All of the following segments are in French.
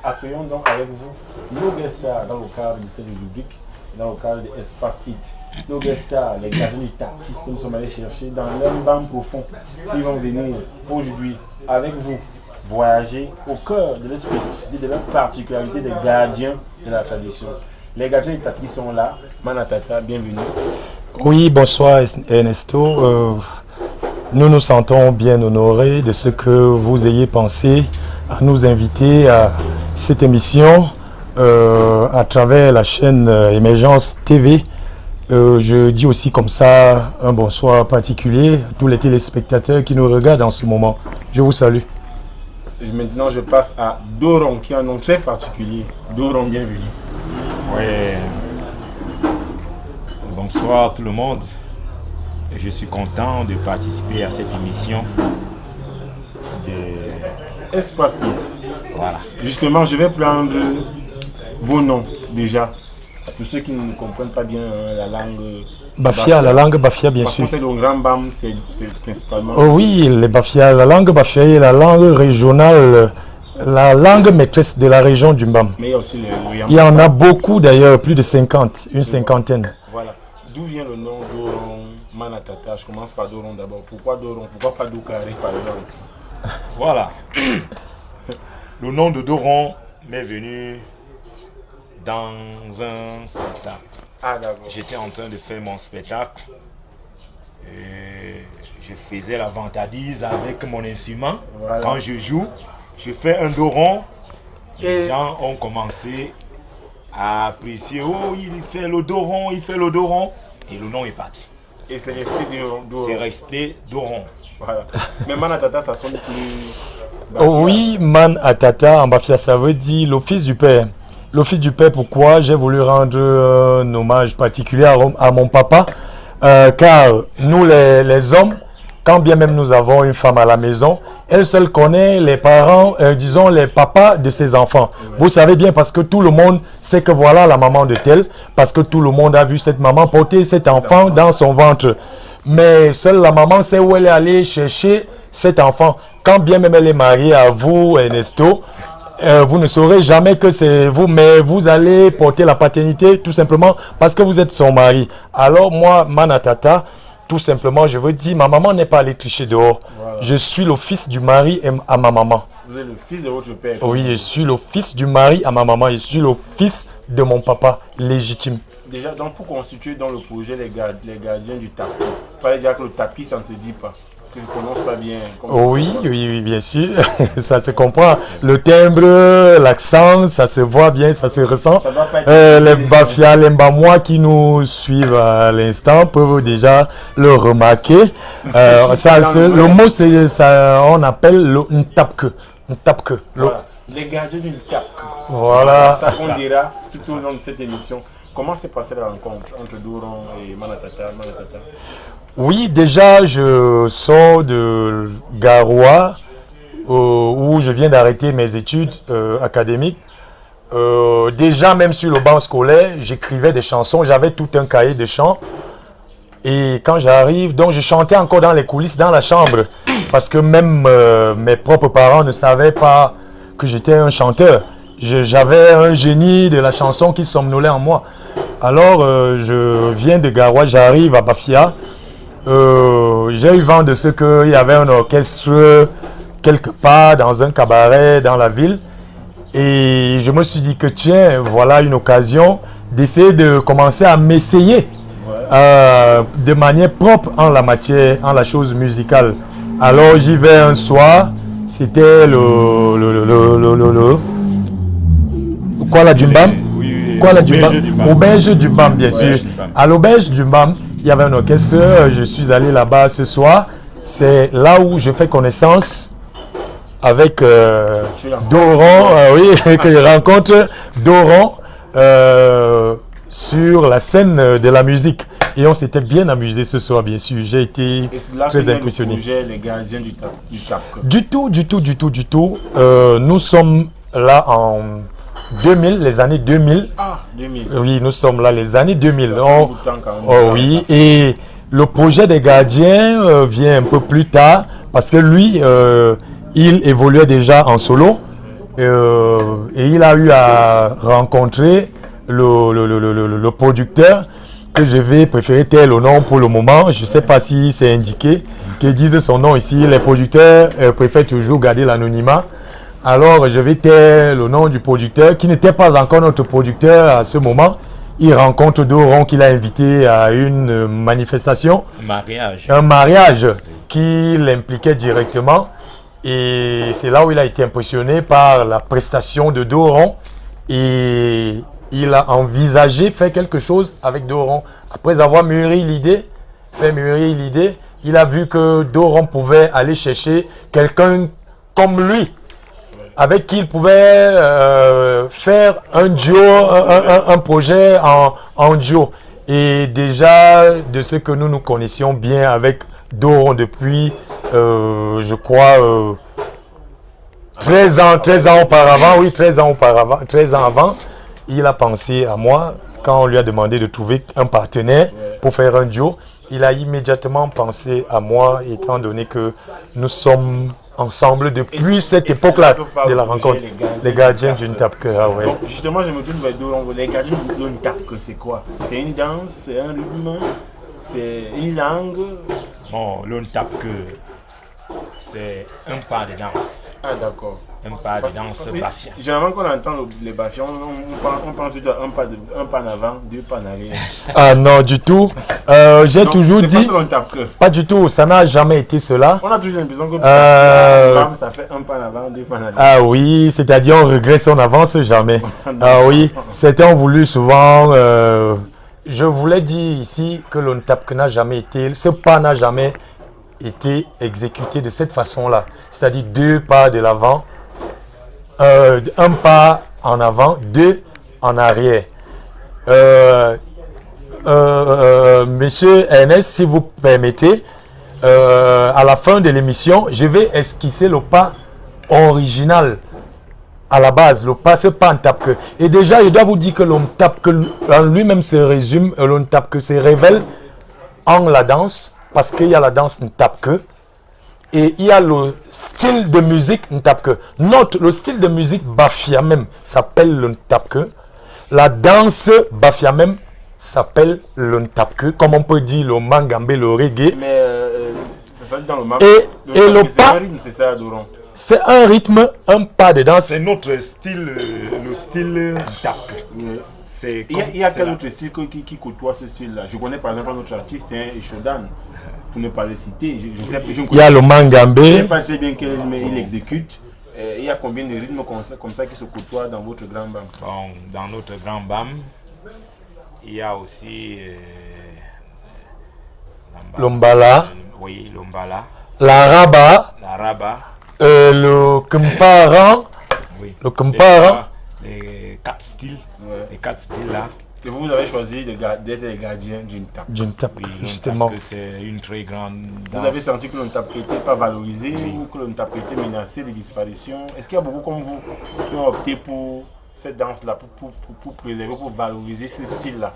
accueillons donc avec vous nos guest stars dans le cadre de cette rubrique, dans le cadre de Espace Hit. Nos guest stars, les gardiens du tapis que nous sommes allés chercher dans l'embam profond. Ils vont venir aujourd'hui avec vous voyager au cœur de la spécificité, de la particularité des gardiens de la tradition. Les gardiens du tapis sont là. Manatata, bienvenue. Oui, bonsoir Ernesto. Nous nous sentons bien honorés de ce que vous ayez pensé à nous inviter à cette émission à travers la chaîne Émergence TV. Je dis aussi comme ça un bonsoir particulier à tous les téléspectateurs qui nous regardent en ce moment. Je vous salue. Maintenant, je passe à Doron, qui a un nom très particulier. Doron, bienvenue. Oui. Bonsoir tout le monde. Je suis content de participer à cette émission de Espace Hit. Voilà. Justement, je vais prendre vos noms déjà. Pour ceux qui ne comprennent pas bien la langue Bafia, la langue Bafia, bien sûr. C'est le grand bam, c'est principalement. Oh oui, les Bafia, la langue Bafia est la langue régionale, la langue maîtresse de la région du Mbam. Mais il y a aussi le Il y en a beaucoup d'ailleurs, plus de 50, une cinquantaine. Voilà. D'où vient le nom Doron Manatata? Je commence par Doron d'abord. Pourquoi Doron? Pourquoi pas Doukaré par exemple? Voilà. Le nom de Doron m'est venu dans un spectacle. Ah d'accord. J'étais en train de faire mon spectacle. Et je faisais la vantardise avec mon instrument. Voilà. Quand je joue, je fais un Doron. Et Les gens ont commencé à apprécier. Oh, il fait le Doron, il fait le Doron. Et le nom est parti. Et c'est resté Doron. C'est resté Doron. Voilà. Mais Manatata, ça sonne plus. Oh oui, Manatata en Bafia, ça veut dire l'office du père. L'office du père, pourquoi j'ai voulu rendre un hommage particulier à mon papa, car nous les hommes, quand bien même nous avons une femme à la maison, elle seule connaît les parents, disons les papas de ses enfants. Ouais. Vous savez bien parce que tout le monde sait que voilà la maman de tel, parce que tout le monde a vu cette maman porter cet enfant dans son ventre. Mais seule la maman sait où elle est allée chercher cet enfant. Quand bien même elle est mariée à vous, Ernesto, vous ne saurez jamais que c'est vous, mais vous allez porter la paternité tout simplement parce que vous êtes son mari. Alors moi, Manatata, tout simplement, je veux dire, ma maman n'est pas allée tricher dehors. Voilà. Je suis le fils du mari à ma maman. Vous êtes le fils de votre père? Oui, je suis le fils du mari à ma maman. Je suis le fils de mon papa légitime. Déjà, donc pour constituer dans le projet les gardiens du tapis, il fallait dire que le tapis, ça ne se dit pas. Que je prononce pas bien. Oui, bien sûr. Ça se comprend. Le timbre, l'accent, ça se voit bien, ça se ressent. Les Bafia, les Mbamois qui nous suivent à l'instant peuvent déjà le remarquer. Le mot, c'est ça, on appelle le Ntapke. Voilà. Les gardiens du Ntapke. Voilà. Ça qu'on dira tout au long de cette émission. Comment s'est passée la rencontre entre Doron et Manatata? Oui, déjà, je sors de Garoua, où je viens d'arrêter mes études académiques. Déjà, même sur le banc scolaire, j'écrivais des chansons. J'avais tout un cahier de chants. Et quand j'arrive, donc je chantais encore dans les coulisses, dans la chambre. Parce que même mes propres parents ne savaient pas que j'étais un chanteur. J'avais un génie de la chanson qui somnolait en moi. Alors, je viens de Garoua, j'arrive à Bafia. J'ai eu vent de ce qu'il y avait un orchestre quelque part dans un cabaret dans la ville et je me suis dit que tiens, voilà une occasion d'essayer de commencer à m'essayer de manière propre en la matière, en la chose musicale. Alors j'y vais un soir, c'était Kuala Dumbam, auberge du Mbam bien sûr. À l'auberge du Mbam, il y avait un orchestre, je suis allé là-bas ce soir. C'est là où je fais connaissance avec Doron, que je rencontre Doron sur la scène de la musique. Et on s'était bien amusé ce soir, bien sûr. J'ai été très impressionné. Les gardiens du Tapke. Du tout. Nous sommes là en 2000, les années 2000. Ah, 2000. Oui, nous sommes là les années 2000. Oui, et le projet des gardiens vient un peu plus tard parce que lui, il évoluait déjà en solo. Et il a eu à rencontrer le producteur que je vais préférer tel au nom pour le moment. Je ne sais pas si c'est indiqué, qu'ils disent son nom ici. Les producteurs préfèrent toujours garder l'anonymat. Alors, je vais taire le nom du producteur, qui n'était pas encore notre producteur à ce moment. Il rencontre Doron qu'il a invité à une manifestation. Un mariage qui l'impliquait directement. Et c'est là où il a été impressionné par la prestation de Doron. Et il a envisagé faire quelque chose avec Doron. Après avoir mûri l'idée, il a vu que Doron pouvait aller chercher quelqu'un comme lui, avec qui il pouvait faire un duo, un projet en duo. Et déjà, de ce que nous connaissions bien avec Doron depuis, je crois, 13 ans avant, il a pensé à moi quand on lui a demandé de trouver un partenaire pour faire un duo. Il a immédiatement pensé à moi, étant donné que nous sommes ensemble depuis cette époque-là de la rencontre. Les gardiens d'une tape que. Ouais. Donc, justement, je me tourne vers Doron. Les gardiens d'une tape que c'est quoi? C'est une danse, c'est un rythme, c'est une langue. Bon, l'on tape que c'est un pas de danse. Ah, d'accord. Un pas de danse bafia. Généralement, quand on entend les bafias, on pense plutôt à un pas en avant, deux pas en arrière. Ah non, du tout. J'ai toujours dit. Pas, tape que. Pas du tout, ça n'a jamais été cela. On a toujours l'impression que ça fait un pas en avant, deux pas en arrière. Ah oui, c'est-à-dire on régresse, on n'avance jamais. Ah oui, certains ont voulu souvent. Je voulais dire ici que l'on tape que n'a jamais été. Ce pas n'a jamais été exécuté de cette façon-là. C'est-à-dire deux pas de l'avant. Un pas en avant, deux en arrière. Monsieur Ernest, si vous permettez, à la fin de l'émission, je vais esquisser le pas original. À la base, le pas, c'est pas un tape que. Et déjà, je dois vous dire que l'on tape que en lui-même se résume, l'on tape que se révèle en la danse, parce qu'il y a la danse ne tape que. Et il y a le style de musique Ntapke. Note, le style de musique Bafia même s'appelle le Ntapke. La danse Bafia même s'appelle le Ntapke. Comme on peut dire le Mangambé, le reggae. Mais c'est ça dans le map. Et le c'est pas, un rythme, c'est ça, Doron. c'est un rythme, un pas de danse. C'est notre style, le style Ntapke. Il y a quel autre style qui côtoie ce style-là? Je connais par exemple notre artiste, Shodan. Pour ne pas le citer, il y a le Mangambé. Je ne sais pas très bien quel rythme il exécute. Il y a combien de rythmes comme ça qui se côtoient dans votre grand bam? Bon, dans notre grand bam, il y a aussi l'Ombala. Oui, l'Ombala. La Raba. Le Kemparan. Oui. Le Kemparan. Les quatre styles. Ouais. Les quatre styles là. Et vous avez choisi d'être les gardiens d'une tape. D'une tape, Oui, justement. C'est une très grande danse. Vous avez senti que l'on tape n'était pas valorisé ou que l'on tape était menacé de disparition? Est-ce qu'il y a beaucoup comme vous qui ont opté pour cette danse-là, pour préserver, pour valoriser ce style-là?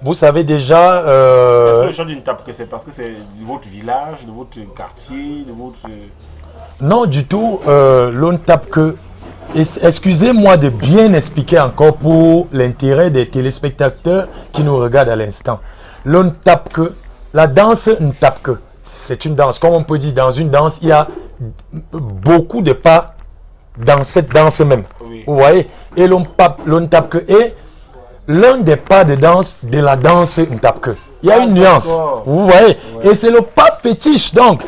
Vous savez déjà. Est-ce que le choix d'une tape, c'est parce que c'est de votre village, de votre quartier, de votre. Non, du tout. L'on tape que. Excusez-moi de bien expliquer encore pour l'intérêt des téléspectateurs qui nous regardent à l'instant. L'on tape que. La danse ne tape que. C'est une danse. Comme on peut dire, dans une danse, il y a beaucoup de pas dans cette danse même. Oui. Vous voyez? Et l'on tape que. Et l'un des pas de danse de la danse ne tape que. Il y a une nuance. Vous voyez? Ouais. Et c'est le pas fétiche. Donc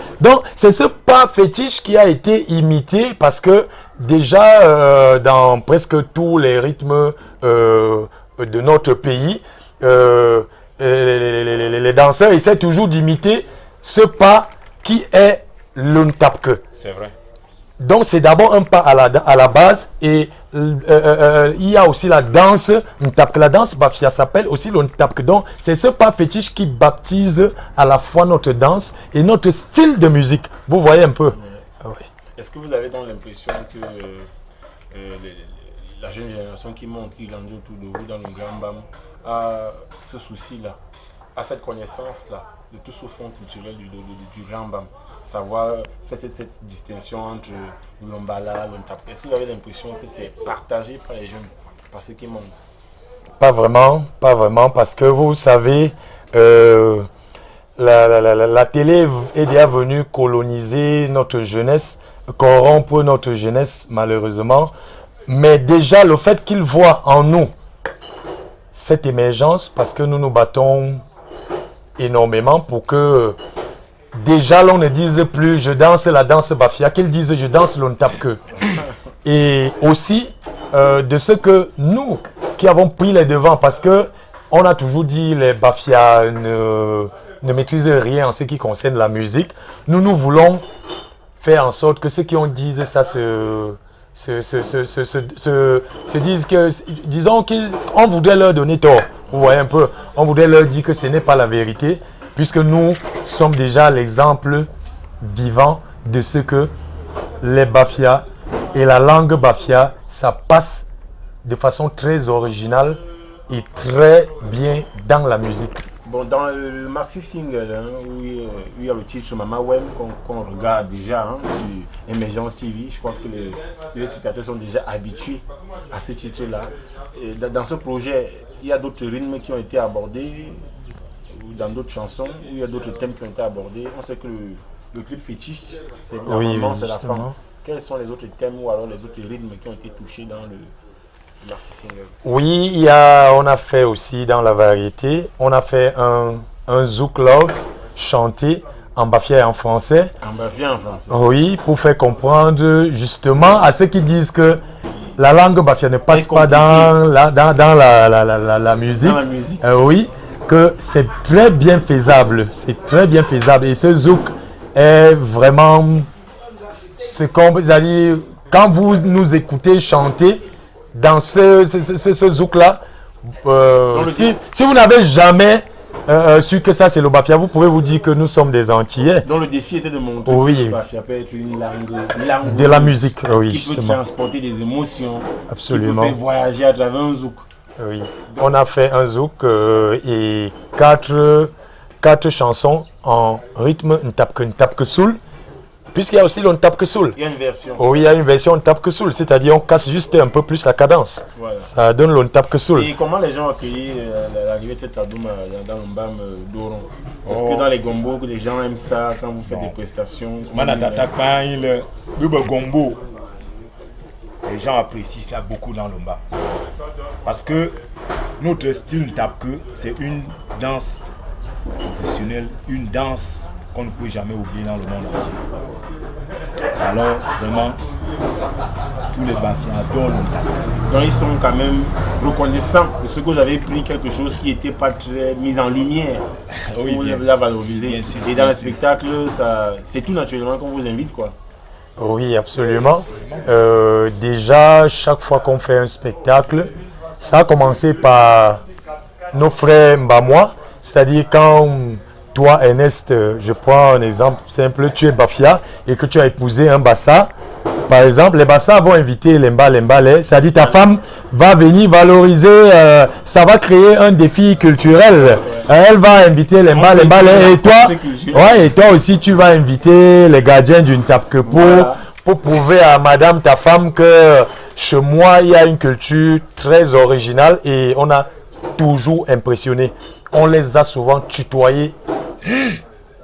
c'est ce pas fétiche qui a été imité parce que déjà dans presque tous les rythmes de notre pays, les danseurs essaient toujours d'imiter ce pas qui est le Ntapke. C'est vrai. Donc c'est d'abord un pas à la base et il y a aussi la danse Ntapke. La danse Bafia s'appelle aussi le Ntapke. Donc c'est ce pas fétiche qui baptise à la fois notre danse et notre style de musique. Vous voyez un peu. Oui. Est-ce que vous avez donc l'impression que la jeune génération qui monte, qui grandit autour de vous dans le Grand Bam, a ce souci-là, a cette connaissance-là de tout ce fond culturel du Grand Bam? savoir faire cette distinction entre l'Ombala, l'Ontap. Est-ce que vous avez l'impression que c'est partagé par les jeunes, par ceux qui montent? Pas vraiment, parce que vous savez, la télé est déjà venue coloniser notre jeunesse, corrompre notre jeunesse malheureusement. Mais déjà le fait qu'ils voient en nous cette émergence, parce que nous nous battons énormément pour que déjà l'on ne dise plus je danse la danse Bafia, qu'ils disent je danse l'Ontapke. Et aussi de ce que nous qui avons pris les devants, parce que on a toujours dit les Bafia ne maîtrisent rien en ce qui concerne la musique. Nous voulons faire en sorte que ceux qui ont dit ça se disent que, disons qu'on voudrait leur donner tort. Vous voyez un peu, on voudrait leur dire que ce n'est pas la vérité, puisque nous sommes déjà l'exemple vivant de ce que les Bafia et la langue Bafia, ça passe de façon très originale et très bien dans la musique. Bon, dans le maxi single, où il y a le titre Mama Wem qu'on regarde déjà sur Emergence TV, je crois que les spectateurs sont déjà habitués à ce titre-là. Dans ce projet, il y a d'autres rythmes qui ont été abordés, dans d'autres chansons, où il y a d'autres thèmes qui ont été abordés. On sait que le clip fétiche, c'est normalement c'est la femme. Quels sont les autres thèmes ou alors les autres rythmes qui ont été touchés dans le maxi single? Oui, on a fait aussi dans la variété, on a fait un Zouk Love chanté en Bafia et en français. En Bafia en français. Oui, pour faire comprendre justement à ceux qui disent que la langue Bafia ne passe pas dans la musique. Dans la musique. Oui, que c'est très bien faisable. C'est très bien faisable. Et ce Zouk est vraiment ce qu'on peut dire. Quand vous nous écoutez chanter dans ce Zouk-là, si vous n'avez jamais su que ça c'est le Bafia, vous pouvez vous dire que nous sommes des Antillais. Donc le défi était de montrer que le Bafia peut être une langue de la musique, oui, qui justement. peut transporter des émotions, absolument. Qui peut faire voyager à travers un Zouk. Oui. On a fait un Zouk et quatre chansons en rythme Ntapke Soul. Puisqu'il y a aussi le Ntapke Soul. Il y a une version. Oui, il y a une version Ntapke Soul, c'est-à-dire on casse juste un peu plus la cadence. Voilà. Ça donne le Ntapke Soul. Et comment les gens ont accueilli l'arrivée de cet album dans le Mbam d'Oron? Est-ce que dans les gombos, les gens aiment ça quand vous faites des prestations? Le gombo, les gens apprécient ça beaucoup dans le Mbam. Parce que notre style Ntapke, c'est une danse professionnelle, une danse qu'on ne peut jamais oublier dans le monde entier. Alors, vraiment, tous les Bafiens adorent le Ntapke. Donc, ils sont quand même reconnaissants de ce que vous avez pris quelque chose qui n'était pas très mis en lumière pour la valoriser. Et dans le spectacle, c'est tout naturellement qu'on vous invite, quoi. Oui, absolument. Déjà, chaque fois qu'on fait un spectacle, ça a commencé par nos frères Mbamois, c'est-à-dire quand toi, Ernest, je prends un exemple simple, tu es Bafia et que tu as épousé un Bassa. Par exemple, les Bassa vont inviter les Mbale, c'est-à-dire ta femme va venir valoriser, ça va créer un défi culturel. Elle va inviter les Mbale et toi aussi tu vas inviter les gardiens d'une Ntapke pour prouver à madame, ta femme, que chez moi, il y a une culture très originale et on a toujours impressionné. On les a souvent tutoyés.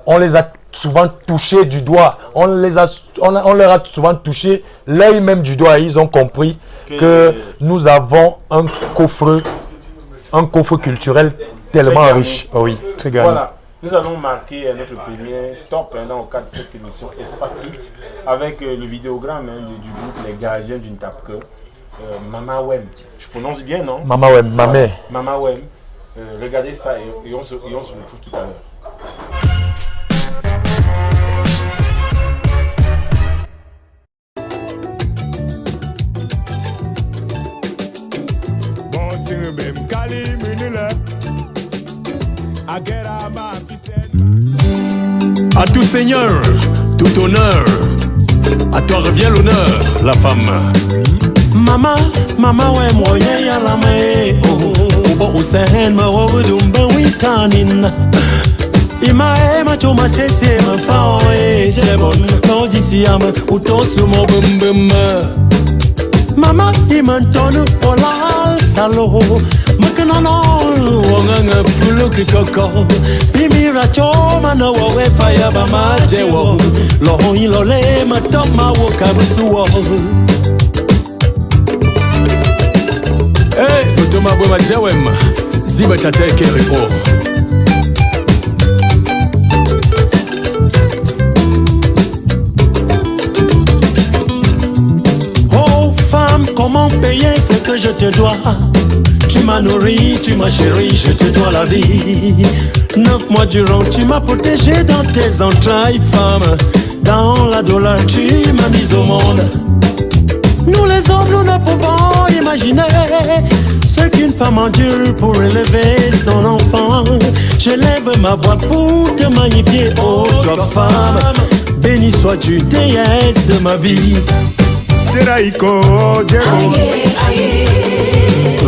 On les a souvent touchés du doigt. On leur a souvent touché l'œil même du doigt. Ils ont compris que nous avons un coffre culturel tellement riche. Oh oui, très gagnant. Voilà, nous allons marquer notre premier stop dans le cadre de cette émission Espace Hit avec le vidéogramme du groupe Les Gardiens d'une Ntapke. Mama Wem. Je prononce bien, non? Mama Wem, Mamé. Mama Wem. Regardez ça et on se retrouve tout à l'heure. À tout seigneur, tout honneur, à toi revient l'honneur, la femme. Mama, ouais, moyen ya la me, oh, oh, sen, ma robe dumba witanin. Ima ema choma sese ma fa e jebon no disi am uto sumo bum bum. Mama imantonu olal salo makana no wonga pulu kikoko bimira choma no we fire ba ma jewo lo ilo le matoma wo kabusuwo. Hey, utoma bwe ma jewem ziba tateke repo. Comment payer ce que je te dois? Tu m'as nourri, tu m'as chéri, je te dois la vie. 9 mois durant, tu m'as protégé dans tes entrailles, femme. Dans la douleur, tu m'as mise au monde. Nous les hommes, nous ne pouvons imaginer ce qu'une femme endure pour élever son enfant. Je lève ma voix pour te magnifier, oh toi femme. Béni sois-tu, déesse de ma vie. Teraiko, Diego.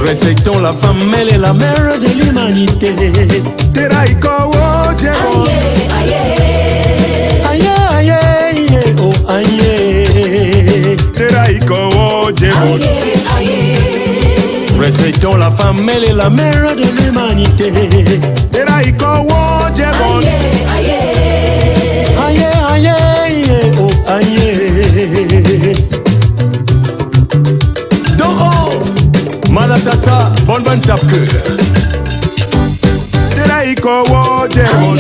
Respectons la femme, elle est la mère de l'humanité. Teraiko, Diego. Aïe, aïe, aïe, oh aïe. Teraiko, Diego. Respectons la femme, elle est la mère de l'humanité. Teraiko, Diego. Aïe, aïe, aïe, oh aïe. Malatata, bonne tape que. Teraiko, Diego.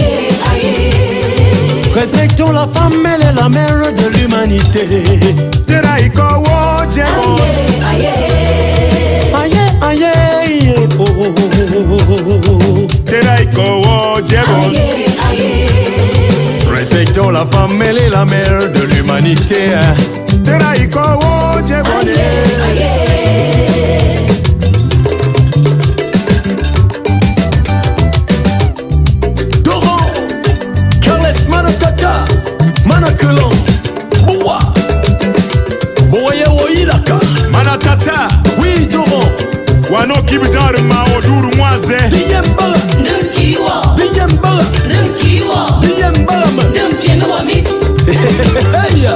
Respectons la femme, elle est la mère de l'humanité. Teraiko, Diego. Aïe, aïe, aïe, oh, oh, oh. Teraiko, Diego. Respectons la femme, elle est la mère de l'humanité. Teraiko, Diego. Manakelon, Boa, Boya Woilaka, Manatata, oui, Doron, Wano Kibidar Maoduru Moise, Diembala, Nunkiwa, Diembala, Nunkiwa, Diembala, Nunkiwa Miss. Hey,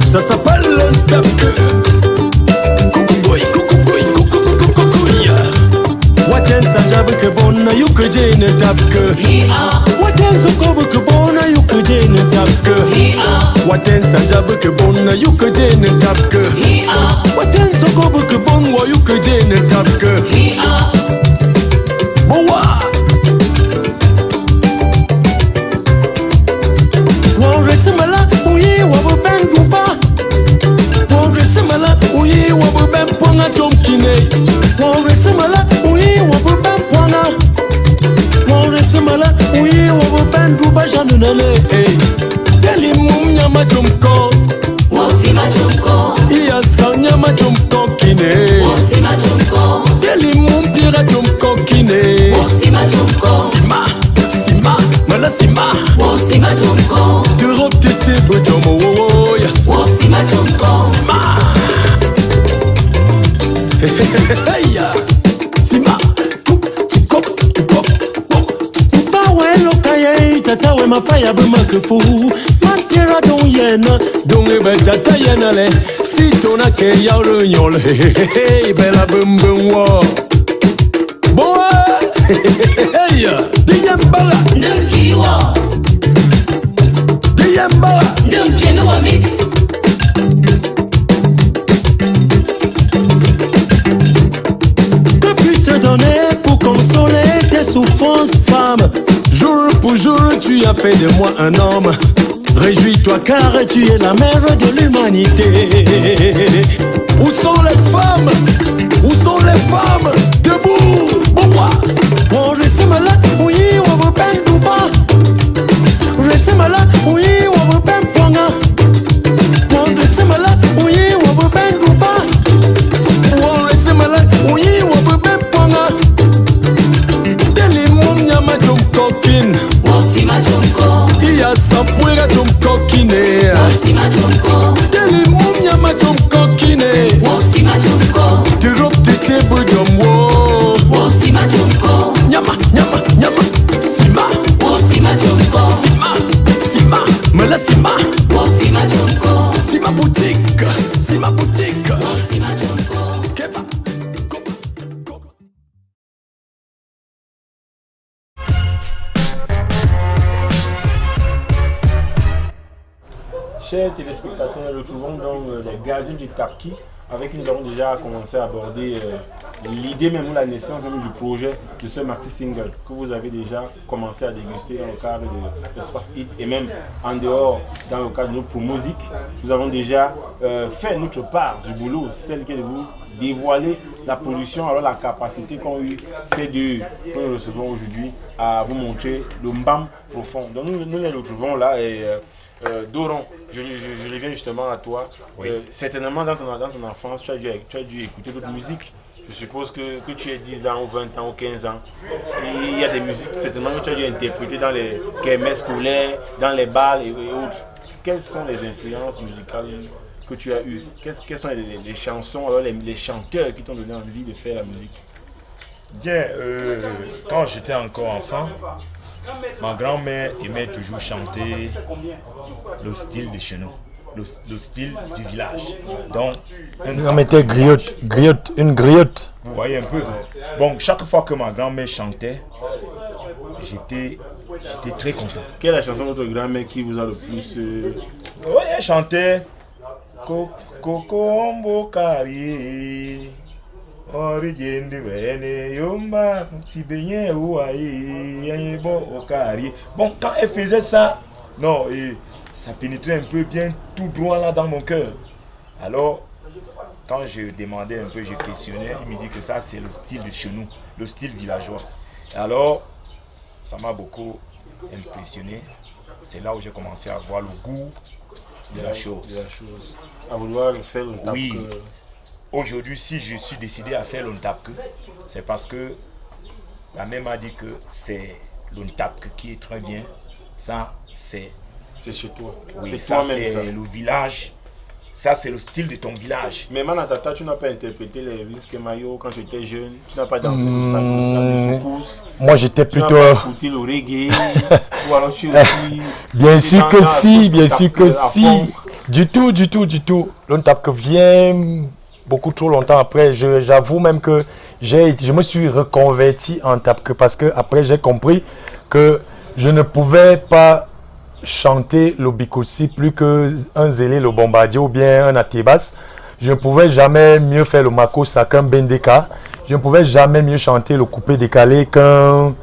ça s'appelle le tape. Coucouboui, coucouboui, coucouboui. Waten Sajabe que bon, you que j'ai ne tape que. Waten Sokobe que bon, you que j'ai ne tape que. Waten Sajabe que bon, you que j'ai ne tape que. Waten Sokobe que bon, you que j'ai ne tape que. Boa. Won resemala, oui, wabu ben duba. Won resemala, oui, wabu ben ponga chomkine. Won resemala, oui, wabu ben ponga. Won resemala, oui, wabu ben duba janunale. Deli mum nyama chomko. Wosima chumko, Iya sang nyama chomko kine. Wosima chumko, Deli mum pira chomko kine. Wosima chumko, Sima, sima, mala sima. Wosima chumko, Europe tete bojomo woya. Wosima chumko, Hey, Sima, coupe, tu cop, tu pop, pop. Tu pas ouais lokaye, tata ouais ma paille abema que fou. Matera don yena, don ebe tata yena le. Si ton a ke ya le nyol, hey, bella bum bum wa. Boy, hey, Diembala, Nunkiwa, Diembala. Nunkiwa Miss. Que puis te donner pour consoler tes souffrances, femme? Jour pour jour, tu as fait de moi un homme. Réjouis-toi car tu es la mère de l'humanité. Où sont les femmes? Où sont les femmes? Debout! Boua! On ressemble là, oui, on veut peine ou pas. Ressemble là, oui, on veut peine ponga. On ressemble là, oui, on veut peine ou pas. On ressemble là, oui, on veut peine ponga. Deli mum nyama jom kokin. Wosima chumko, Iya sampuera jom kokine. Wosima chumko, Deli mum nyama jom kokine. Wosima chumko. chers téléspectateurs, retrouvons donc les gardiens du Tapki, avec qui nous avons déjà commencé à aborder l'idée même ou la naissance même du projet de ce maxi single que vous avez déjà commencé à déguster dans le cadre de l'Espace Hit et même en dehors dans le cadre de notre musique. Nous avons déjà fait notre part du boulot, celle qui est de vous dévoiler la production, alors la capacité qu'ont eu ces deux que nous recevons aujourd'hui à vous montrer le mbam profond. Donc nous les retrouvons là et Doron, je reviens justement à toi. Oui. Certainement dans ton enfance, tu as dû écouter d'autres musiques. Je suppose que tu aies 10 ans ou 20 ans ou 15 ans. Et il y a des musiques certainement que tu as dû interpréter dans les kermesses scolaires, dans les bals et autres. Quelles sont les influences musicales que tu as eues? Quelles sont les chansons, alors les chanteurs qui t'ont donné envie de faire la musique? Bien, quand j'étais encore enfant, ma grand-mère aimait toujours chanter le style de chez nous, le style du village. Donc, On mettait griotte, une griotte. vous voyez un peu. Bon, chaque fois que ma grand-mère chantait, j'étais très content. Quelle est la chanson de votre grand-mère qui vous a le plus... Oui, elle chantait Kokombo Kari. Origine de Bene, Yomba, Tibéen, Ouaïe, bon, quand elle faisait ça, non, ça pénétrait un peu bien tout droit là dans mon cœur. Alors, quand je demandais un peu, je questionnais, il me dit que ça c'est le style de chez nous, le style villageois. Alors, ça m'a beaucoup impressionné. C'est là où j'ai commencé à voir le goût de la chose. À vouloir faire le tap. Oui. Aujourd'hui, si je suis décidé à faire l'Ontapke, c'est parce que la mère m'a dit que c'est l'Ontapke qui est très bien. Ça, c'est chez toi. oui, C'est ça, toi-même, c'est ça. le village. Ça, c'est le style de ton village. Mais Manatata, tu n'as pas interprété les Visque Mayo quand tu étais jeune. Tu n'as pas dansé le sac de soukous. Moi, j'étais Tu n'as plutôt... pas écouté le reggae. Ou alors tu es aussi... Bien tu sûr que t'entends si, à bien tout sûr taper que à si. fond. Du tout. L'Ontapke vient beaucoup trop longtemps après. J'avoue même que je me suis reconverti en Tapke parce que après j'ai compris que je ne pouvais pas chanter le Bikotsi plus qu'un Zélé, le Bombardier ou bien un Atébas. Je ne pouvais jamais mieux faire le Makossa qu'un Bendeka. Je ne pouvais jamais mieux chanter le coupé décalé qu'un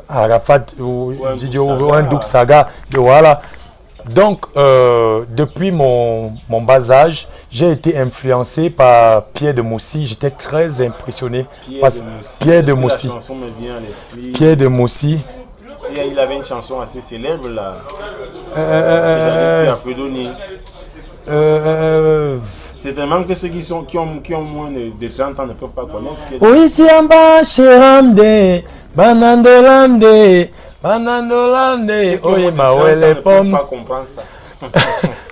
Arafat ou un Douk Saga. Et voilà. Donc, depuis mon bas âge, j'ai été influencé par Pierre de Moussi. J'étais très impressionné par Pierre de Moussi. La chanson me vient à l'esprit. Pierre de Moussi. Et il avait une chanson assez célèbre là. J'avais pris à Fredoni. C'est tellement que ceux qui ont moins de 30 ans ne peuvent pas connaître. Oui, tiamba, Cheramde, Banandolamde, oui, ma ouais, les pommes. Pas comprendre ça.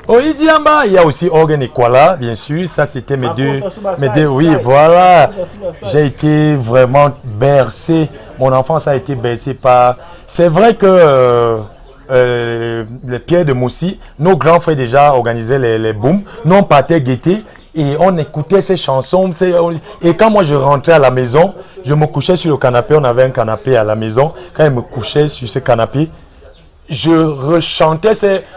Oui, Diamba, il y a aussi Organ et Kuala, bien sûr. Ça, c'était mes deux. Oui, Side. voilà. Side. J'ai été vraiment bercé. Mon enfance a été bercée par. C'est vrai que les Pierres de Moussi, nos grands frères déjà organisaient les booms. Nous, on partait guetter et on écoutait ces chansons. Et quand moi je rentrais à la maison, je me couchais sur le canapé. On avait un canapé à la maison. Quand je me couchais sur ce canapé, je rechantais,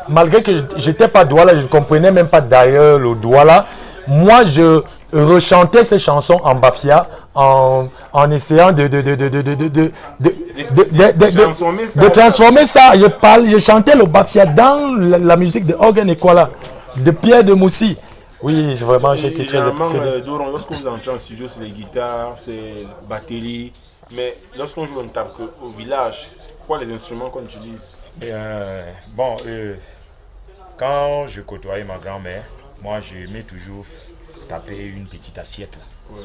malgré que je n'étais pas Douala, je ne comprenais même pas d'ailleurs le Douala. Moi, je rechantais ces chansons en bafia en essayant de transformer ça. Je chantais le bafia dans la musique de Organ et Kuala, de Pierre de Moussi. Oui, vraiment, j'ai été très impressionné. Doron, lorsque vous entrez en studio, c'est les guitares, c'est la batterie. Mais lorsqu'on joue un tap au village, c'est quoi les instruments qu'on utilise? Quand je côtoyais ma grand-mère, moi j'aimais toujours taper une petite assiette. Ouais.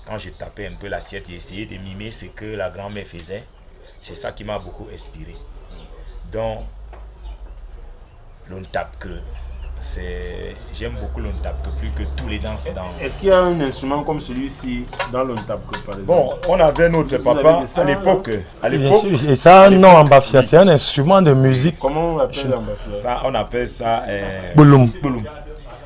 Quand je tapais un peu l'assiette, j'ai essayé de mimer ce que la grand-mère faisait. C'est ça qui m'a beaucoup inspiré. Donc, l'Ontapke, j'aime beaucoup l'Ontapke plus que tous les danses dans... Est-ce qu'il y a un instrument comme celui-ci dans l'Ontapke par exemple? Bon, on avait notre papa à l'époque. Bien sûr. Et ça, non, en bafia, c'est un instrument de musique. Comment on l'appelle en bafia? Ça, on appelle ça... Bouloum.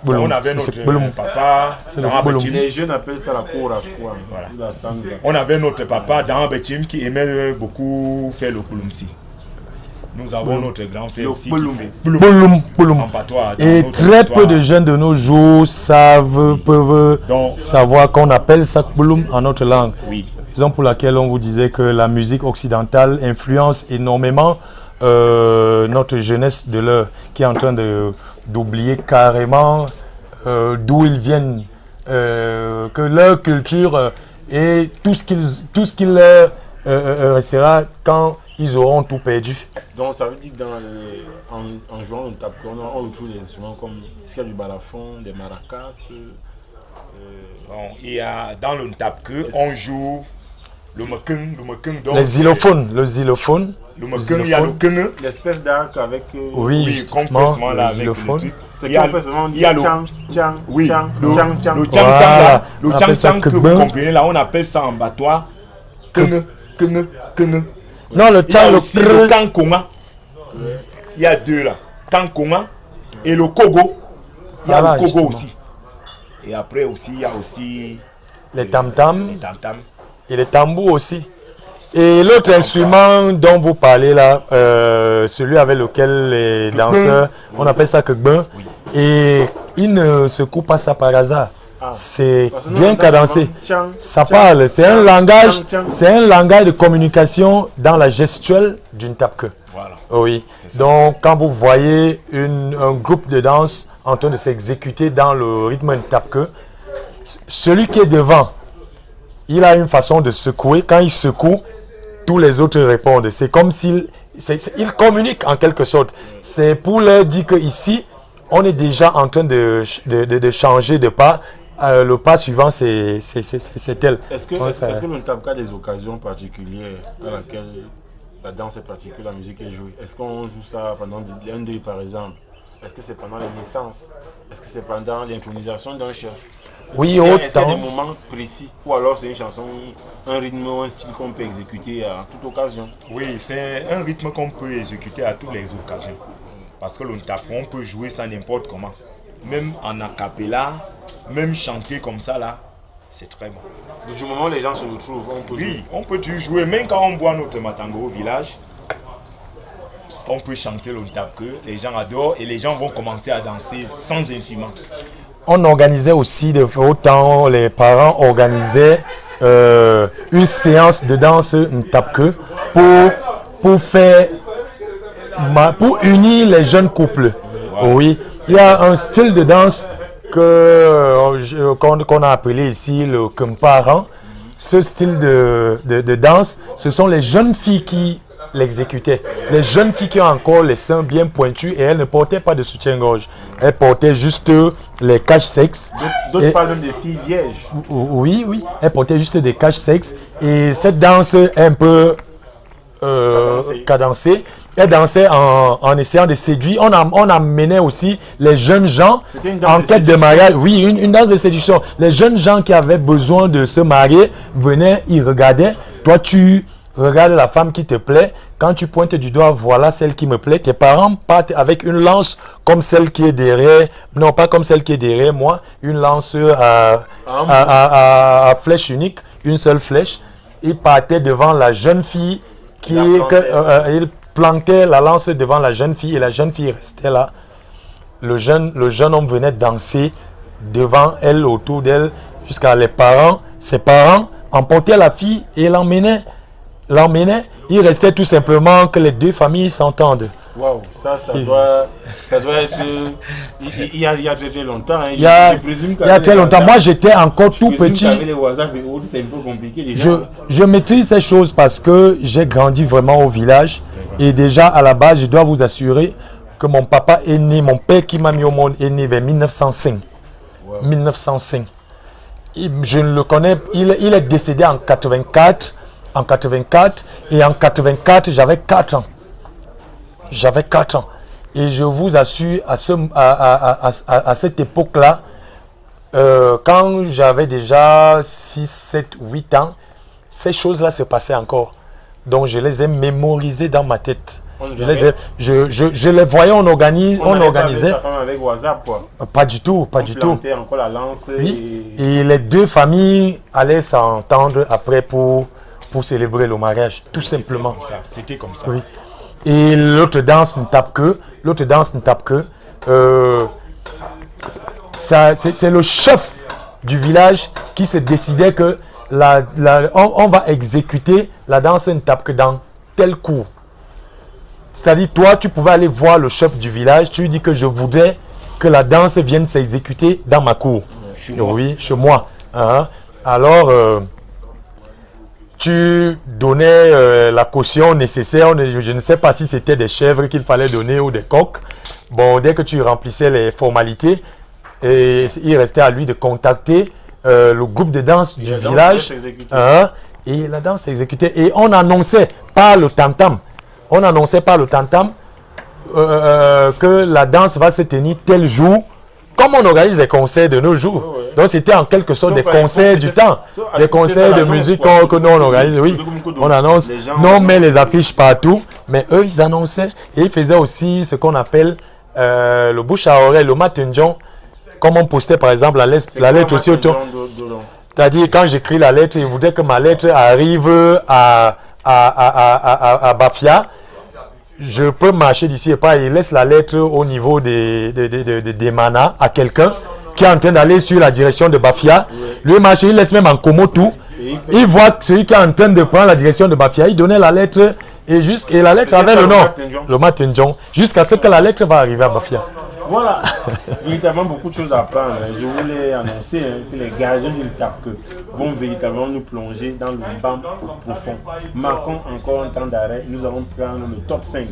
On avait notre papa dans Abetim. Les jeunes appellent ça la koura, je crois. Voilà. La sanza. On avait notre papa dans Abetim qui aimait beaucoup faire le Boulumsi. Nous avons notre grand frère aussi qui Bouloum. fait Bouloum, Bouloum. en patois. dans Et notre très peu territoire. de jeunes de nos jours peuvent Donc- savoir qu'on appelle ça Bouloum en notre langue. Oui. Raison pour laquelle on vous disait que la musique occidentale influence énormément notre jeunesse de l'heure, qui est en train d'oublier carrément d'où ils viennent, que leur culture et tout ce qu'il leur restera quand ils auront tout perdu. Donc ça veut dire que en jouant le tape, on retrouve des instruments comme, est-ce qu'il y a du balafon, des maracas Bon, il y a dans le tapke, on joue le mekeng, donc Les xylophones, le xylophone. le mekeng, il y a le keng. l'espèce d'arc avec... Oui, Oui, justement, qu'on fait souvent là le avec le xylophone. truc. c'est Il y a qu'on fait souvent, on dit il y a le- tchang, tchang, Oui, tchang, le tchang, tchang. le tchang Voilà. tchang là, le On tchang appelle ça tchang que vous kebun. comprenez là, on appelle ça en batois keng. Non, le Il y a tchang, le aussi le krr. kankonga. Il y a deux là, kankonga et le kogo. Il y a Voilà, le kogo justement. aussi. Et après aussi, il y a aussi Les tam-tams les tam-tams. et les tambours aussi. Et l'autre instrument dont vous parlez là, celui avec lequel les danseurs, on appelle ça kegbin, et il ne secoue pas ça par hasard. C'est Parce que nous, bien on entend cadencé. souvent tchang, Ça tchang, parle, c'est un langage, tchang, tchang. c'est un langage de communication dans la gestuelle d'une tapke. Voilà. Oui. Donc, quand vous voyez un groupe de danse en train de s'exécuter dans le rythme d'une tapke, celui qui est devant, il a une façon de secouer. Quand il secoue, tous les autres répondent. C'est comme s'il il communique en quelque sorte. C'est pour leur dire qu'ici, on est déjà en train de changer de pas. Le pas suivant, c'est tel. Est-ce que, Ouais, est-ce, ça- est-ce que le tape a des occasions particulières dans laquelle la danse est pratiquée, la musique est jouée? Est-ce qu'on joue ça pendant un deuil par exemple? Est-ce que c'est pendant les naissances? Est-ce que c'est pendant l'intronisation d'un chef? Oui, Est-ce qu'il y a des autant. moments précis? Ou alors c'est une chanson, un rythme ou un style qu'on peut exécuter à toute occasion? Oui, c'est un rythme qu'on peut exécuter à toutes les occasions. Parce que le tape, on peut jouer ça n'importe comment. Même en a cappella, même chanter comme ça là, c'est très bon. Donc, du moment où les gens se retrouvent, on peut jouer. Oui, on peut toujours jouer. Même quand on boit notre matango au village, on peut chanter le tape que les gens adorent et les gens vont commencer à danser sans instrument. On organisait aussi, de autant les parents organisaient une séance de danse, une tapke, pour unir les jeunes couples. Oui, il y a un style de danse qu'on a appelé ici le kemparan. Ce style de danse, ce sont les jeunes filles qui l'exécutaient. Les jeunes filles qui ont encore les seins bien pointus et elles ne portaient pas de soutien-gorge. Elles portaient juste les caches-sexes. D'autres Et- parlent même des filles vierges. Oui, oui, elles portaient juste des caches-sexes. Et cette danse est un peu cadencée. Elles dansaient en essayant de séduire. On amenait aussi les jeunes gens C'était une danse en de quête de séduction. mariage. Oui, une danse de séduction. Les jeunes gens qui avaient besoin de se marier venaient, ils regardaient. Toi, tu regardes la femme qui te plaît. Quand tu pointes du doigt, voilà celle qui me plaît. Tes parents partent avec une lance comme celle qui est derrière. Non, pas comme celle qui est derrière moi. Une lance à flèche unique, une seule flèche. Ils partaient devant la jeune fille qui La plantait. il plantait la lance devant la jeune fille et la jeune fille restait là. Le jeune homme venait danser devant elle, autour d'elle, jusqu'à ses parents emportaient la fille et l'emmenaient. Il restait tout simplement que les deux familles s'entendent. Waouh, ça doit être. Il y a très très longtemps. Hein. Il y a très longtemps. Moi, j'étais encore tout petit. Avec les WhatsApp et autres, c'est un peu compliqué déjà. Je maîtrise ces choses parce que j'ai grandi vraiment au village. Et déjà, à la base, je dois vous assurer que mon papa est né, mon père qui m'a mis au monde est né vers 1905. 1905. Je ne le connais, il est décédé en 84. Et en 84, j'avais 4 ans. J'avais 4 ans. Et je vous assure, à cette époque-là, quand j'avais déjà 6, 7, 8 ans, ces choses-là se passaient encore. Donc je les ai mémorisées dans ma tête. Je les voyais, on organisait. Sa femme avec WhatsApp, quoi. Pas du tout, pas du tout. Planter encore la lance. Oui. Et les deux familles allaient s'entendre après pour célébrer le mariage, tout simplement. C'était comme ça. Oui. et l'autre danse ne tape que. C'est le chef du village qui se décidait que on va exécuter la danse ne tape que dans tel cours. C'est-à-dire, toi, tu pouvais aller voir le chef du village, tu lui dis que je voudrais que la danse vienne s'exécuter dans ma cour. Oui, chez moi. Hein? Alors, tu donnais la caution nécessaire. Je ne sais pas si c'était des chèvres qu'il fallait donner ou des coqs. Bon, dès que tu remplissais les formalités, et il restait à lui de contacter le groupe de danse du village. Hein? Et la danse s'exécutait. Et on annonçait par le tam-tam. Que la danse va se tenir tel jour, comme on organise des concerts de nos jours. Donc c'était en quelque sorte des concerts du temps, des concerts de musique que nous on organise. Oui, on annonce, on met les affiches partout, mais eux ils annonçaient et ils faisaient aussi ce qu'on appelle le bouche à oreille, le matinjon, comme on postait par exemple la lettre aussi autour. C'est-à-dire quand j'écris la lettre, je voudrais que ma lettre arrive à Bafia. Je peux marcher d'ici et pas, il laisse la lettre au niveau des manas à quelqu'un qui est en train d'aller sur la direction de Bafia. Lui marche, il laisse même en Komotu. Il voit celui qui est en train de prendre la direction de Bafia. Il donnait la lettre et la lettre avait le nom, le Matinjon, jusqu'à ce que la lettre va arriver à Bafia. Voilà, véritablement beaucoup de choses à apprendre. Je voulais annoncer que les gardiens du TAPKE vont véritablement nous plonger dans le bas profond. Marquons encore un temps d'arrêt. Nous allons prendre le top 5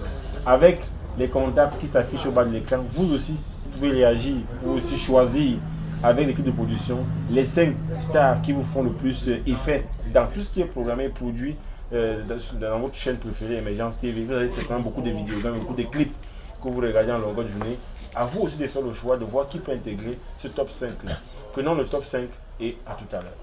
avec les comptables qui s'affichent au bas de l'écran. Vous aussi, vous pouvez réagir, vous aussi choisir avec l'équipe de production les 5 stars qui vous font le plus effet dans tout ce qui est programmé et produit dans votre chaîne préférée Emergence TV. Vous avez certainement beaucoup de vidéos, beaucoup de clips que vous regardez en longueur de journée. À vous aussi de faire le choix de voir qui peut intégrer ce top 5 là. Prenons le top 5 et à tout à l'heure.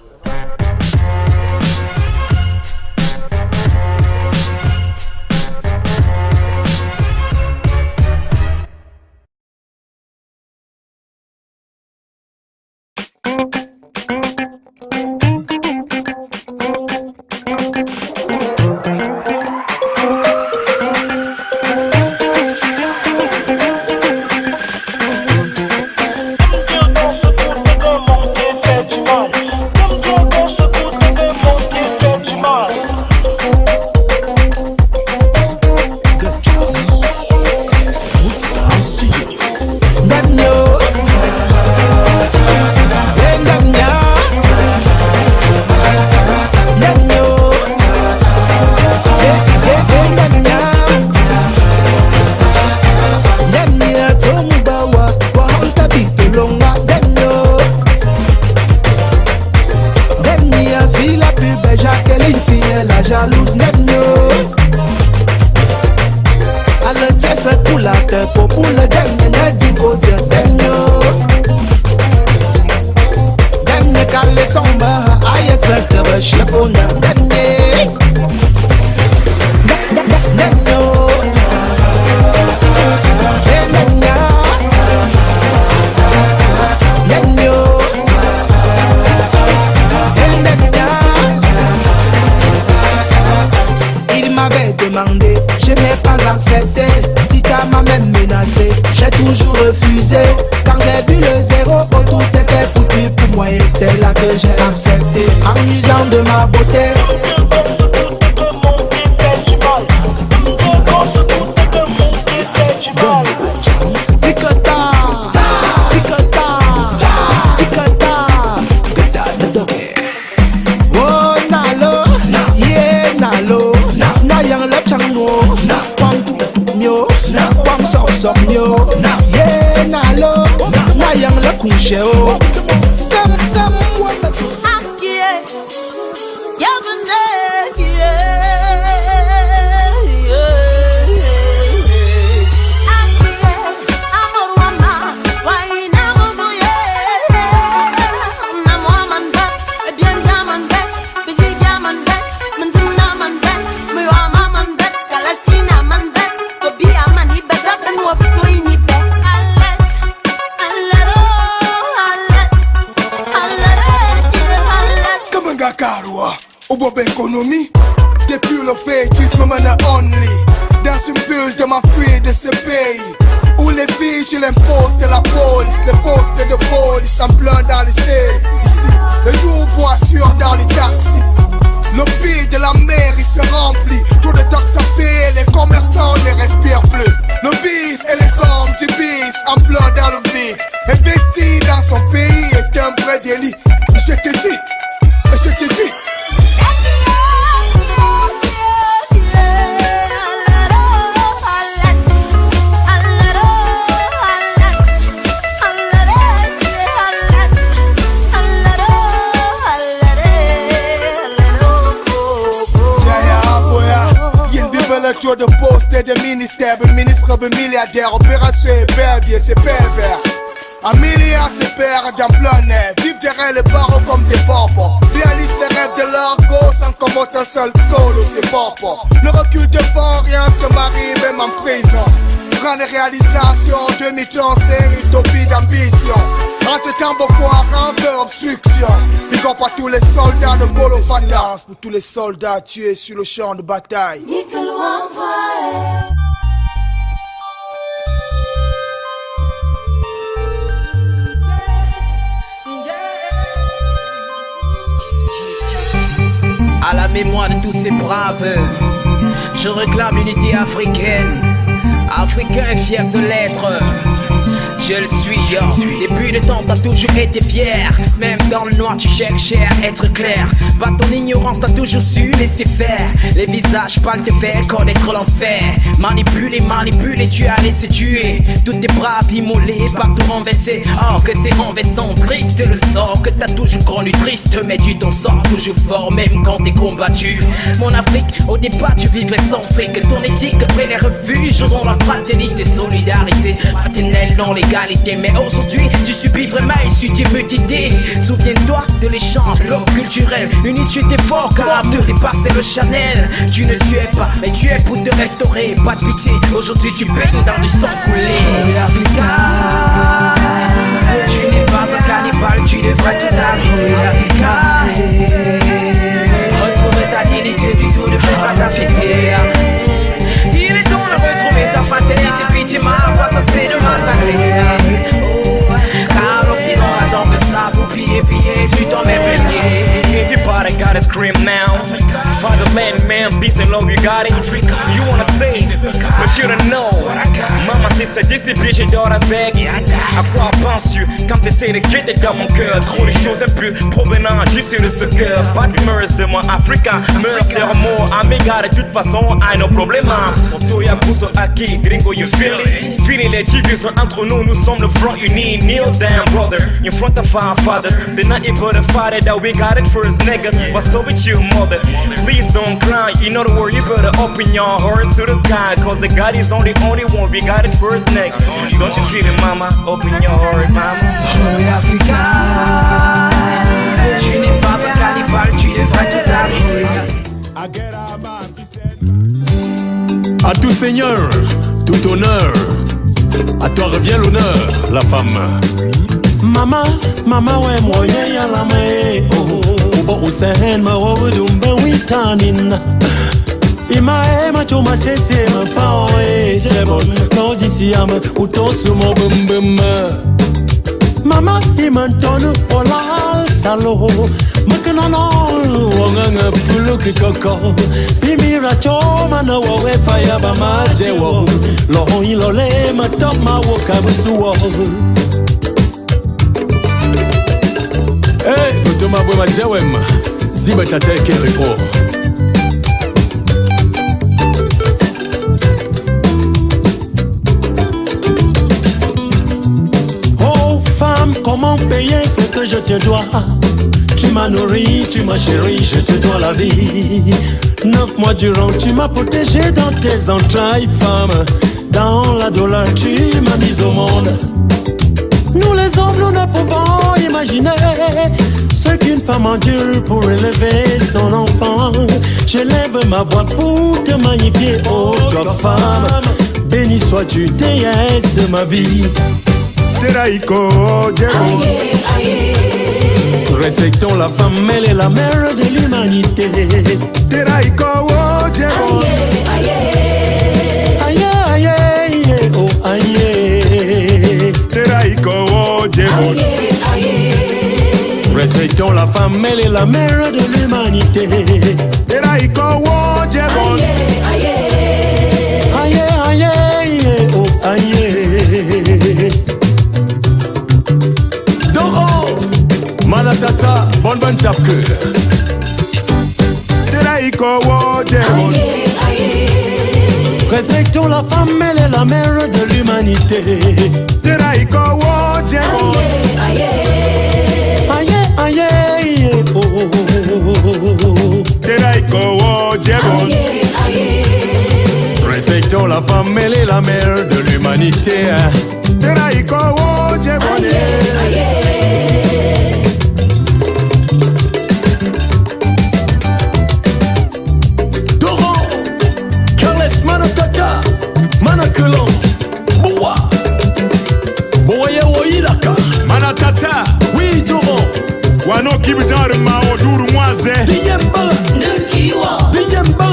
dans une bulle de ma fuite de ce pays où les vigiles imposent de la police, les postes de police en plein dans les airs. Ici, le jour voiture dans les taxis. Le puits de la mer il se remplit. Trop de taxes à payer, les commerçants ne respirent plus. Le vice et les hommes du bis en plein dans le vide. Investir dans son pays est un vrai délit. Je te dis, je te dis. Trop de postes et de ministères, de ministres, de milliardaires, opération et perdier, c'est pervers. Un milliard se perd dans plein air, vivent derrière les barreaux comme des bonbons. Réalisent les rêves de leur gosse sans commettre un seul colo, c'est bonbon. Ne recule devant rien, se marie même en prison. Grande réalisation, demi-temps, c'est une utopie d'ambition. Entre-temps, Boko Haram fait obstruction. Ils comptent pas tous les soldats de Golo Fata. Pour tous les soldats tués sur le champ de bataille. À la mémoire de tous ces braves, je réclame l'unité africaine. Africain fier de l'être, je le suis, yo. Depuis le temps t'as toujours été fier. Même dans le noir tu cherchais à être clair. Pas ton ignorance t'as toujours su laisser faire. Les visages pâles te fait connaître l'enfer. Manipuler, tu as laissé tuer. Tous tes braves immolés, partout renversés. Oh que c'est renversant, triste le sort que t'as toujours connu triste. Mais tu t'en sors toujours fort même quand t'es combattu. Mon Afrique, au départ tu vivrais sans fric. Ton éthique après les refuges dans la fraternité, solidarité, fraternelle dans l'égalité. Mais aujourd'hui tu subis vraiment une subtilité. Souviens-toi de l'échange, l'homme culturel. Unité des forts car te dépasser le Chanel. Tu ne tuais pas mais tu es pour te restaurer. Pas de pitié, aujourd'hui tu baignes dans du sang coulé. Africa, tu n'es pas un cannibale, tu devrais tout arriver. Africa, retrouver ta dignité du tout ne peut pas t'affecter. Il est temps de retrouver ta fraternité. Pitié mal, pas ça c'est de massacrer. Car sinon attends que ça vous piller, tu t'en mets régner. Everybody gotta scream now. Fatherland, man, peace and love, you got it. You wanna say, but you don't know. Maman, c'est ça, discipline, j'ai dans la bag. À quoi penses-tu quand t'essaies de guetter dans mon cœur? Trop de choses impures provenant juste de ce cœur. Pas de mœurs de moi, Africa, mœurs, c'est un mot. Amiga, de toute façon, I no problema. On soya pousse acquis, gringo, you feel it. Fini les divisions entre nous, nous sommes le front uni. Kneel down, brother, in front of our fathers. They're not able to fight it, that we got it first, nigga. What's up with you, mother? Please don't cry, you know the word, you better open your heart to the God. Cause the God is only one, we got it first, nigga. Don't you feel it, mama? Open your heart, mama. Oh, Africa, tu n'es pas un cannibale, tu devrais tout arriver. À tout seigneur, tout honneur, à toi revient l'honneur, la femme. Mama, ouais, moyen y'a la main. Oh, Hussein, ma robe d'umba witanin. Ima choma sese ma paoe jebon. Non d'ici à me, ou ton sous mon bum bum. Mama, imantonu, olal salo. Makanano, wanganga pulu kikoko. Imira choma na wawe faya bama jewo. Lohon ilole ma top ma woka busuwo. Hey, utuma bwe majewem. Ziba tateke repo. Oh femme, comment payer ce que je te dois? Tu m'as nourri, tu m'as chéri, je te dois la vie. 9 mois durant, tu m'as protégé dans tes entrailles, femme. Dans la douleur, tu m'as mise au monde. Nous les hommes, nous ne pouvons imaginer ce qu'une femme endure pour élever son enfant. Je lève ma voix pour te magnifier, oh toi femme. Béni sois-tu, déesse de ma vie. Teraïko, Djero. Respectons la femme, elle est la mère de l'humanité. Teraïko, Djero. Respectons la femme, elle est la mère de l'humanité. Aïe, aïe, aïe, oh aïe. Doro, Malatata, bonne tape-cœur. Respectons la femme, elle est la mère de l'humanité. Aïe, aïe, aïe, oh. Respectons la femme, elle est la mère de l'humanité. Doro, Carles Manatata, Manakelon, Boa, Boya Woyilaka, Manatata, oui, Doro, Wano Kibidar Mao Duru Moise, Diyemba, Nukiwa, Diyemba,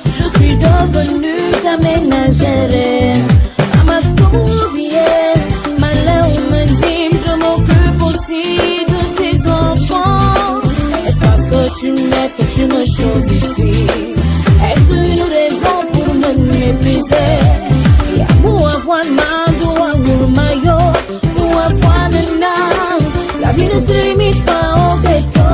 je suis devenue ta ménagère. À ma sourbière, malin ou m'intime, je m'occupe aussi de tes enfants. Est-ce parce que tu m'aimes que tu me choisis, fille? Est-ce une raison pour me mépriser? Et pour avoir ma doigt ou maillot, pour avoir le nom, la vie ne se limite pas au ghetto.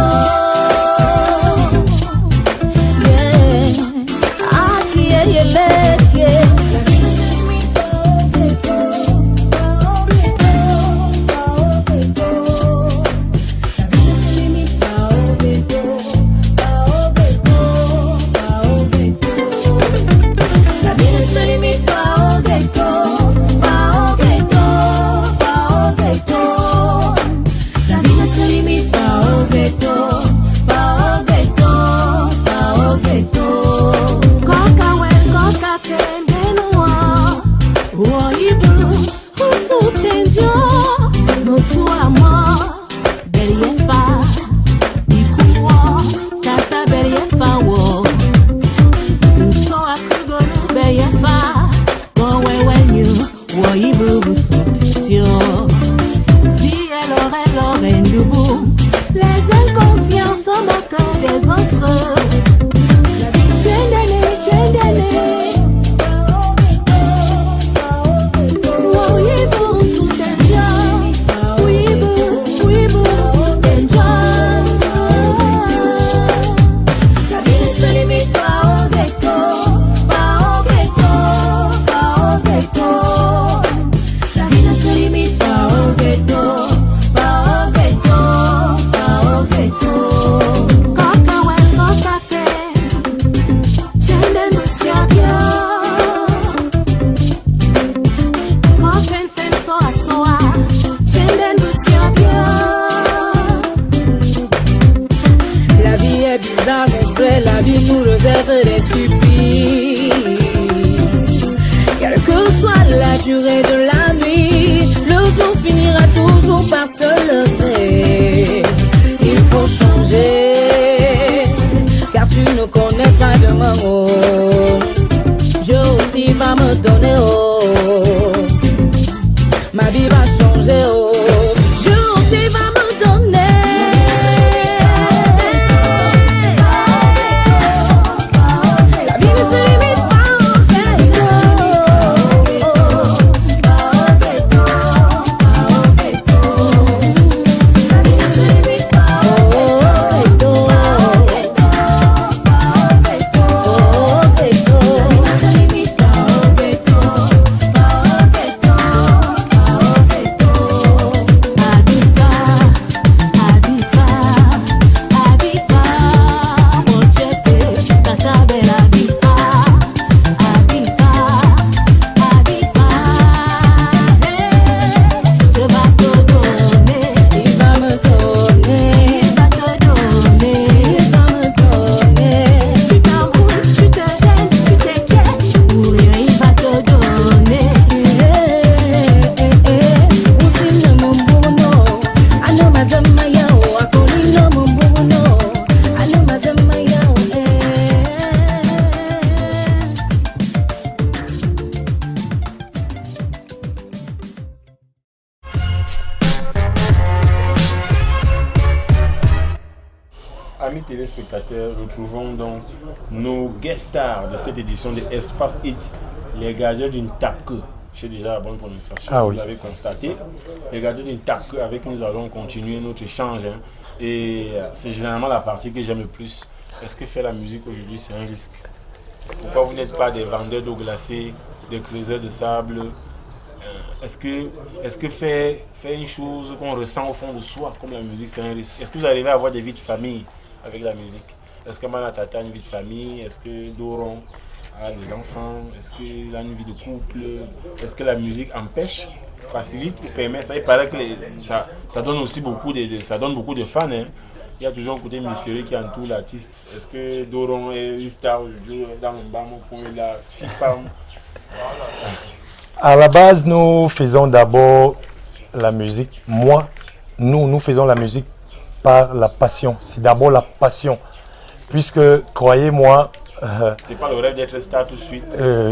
téléspectateurs, retrouvons donc nos guest stars de cette édition de Espace Hit, les gardiens d'une tape-queue. J'ai déjà la bonne prononciation, ah, vous oui, l'avez constaté. Les gardiens d'une tape-queue avec qui nous allons continuer notre échange. Hein. Et c'est généralement la partie que j'aime le plus. Est-ce que faire la musique aujourd'hui, c'est un risque? Pourquoi vous n'êtes pas des vendeurs d'eau glacée, des creuseurs de sable? Est-ce que faire une chose qu'on ressent au fond de soi, comme la musique, c'est un risque? Est-ce que vous arrivez à avoir des vies de famille avec la musique? Est-ce que Manatata a une vie de famille? Est-ce que Doron a des enfants? Est-ce qu'il a une vie de couple? Est-ce que la musique empêche, facilite ou permet? Ça, il paraît que ça donne aussi beaucoup de fans. Hein. Il y a toujours un côté mystérieux qui entoure l'artiste. Est-ce que Doron est une star aujourd'hui dans le Bamo pour il a 6 femmes? À la base, nous faisons d'abord la musique. Nous faisons la musique par la passion. C'est d'abord la passion. Puisque, croyez-moi... c'est pas le rêve d'être star tout de suite.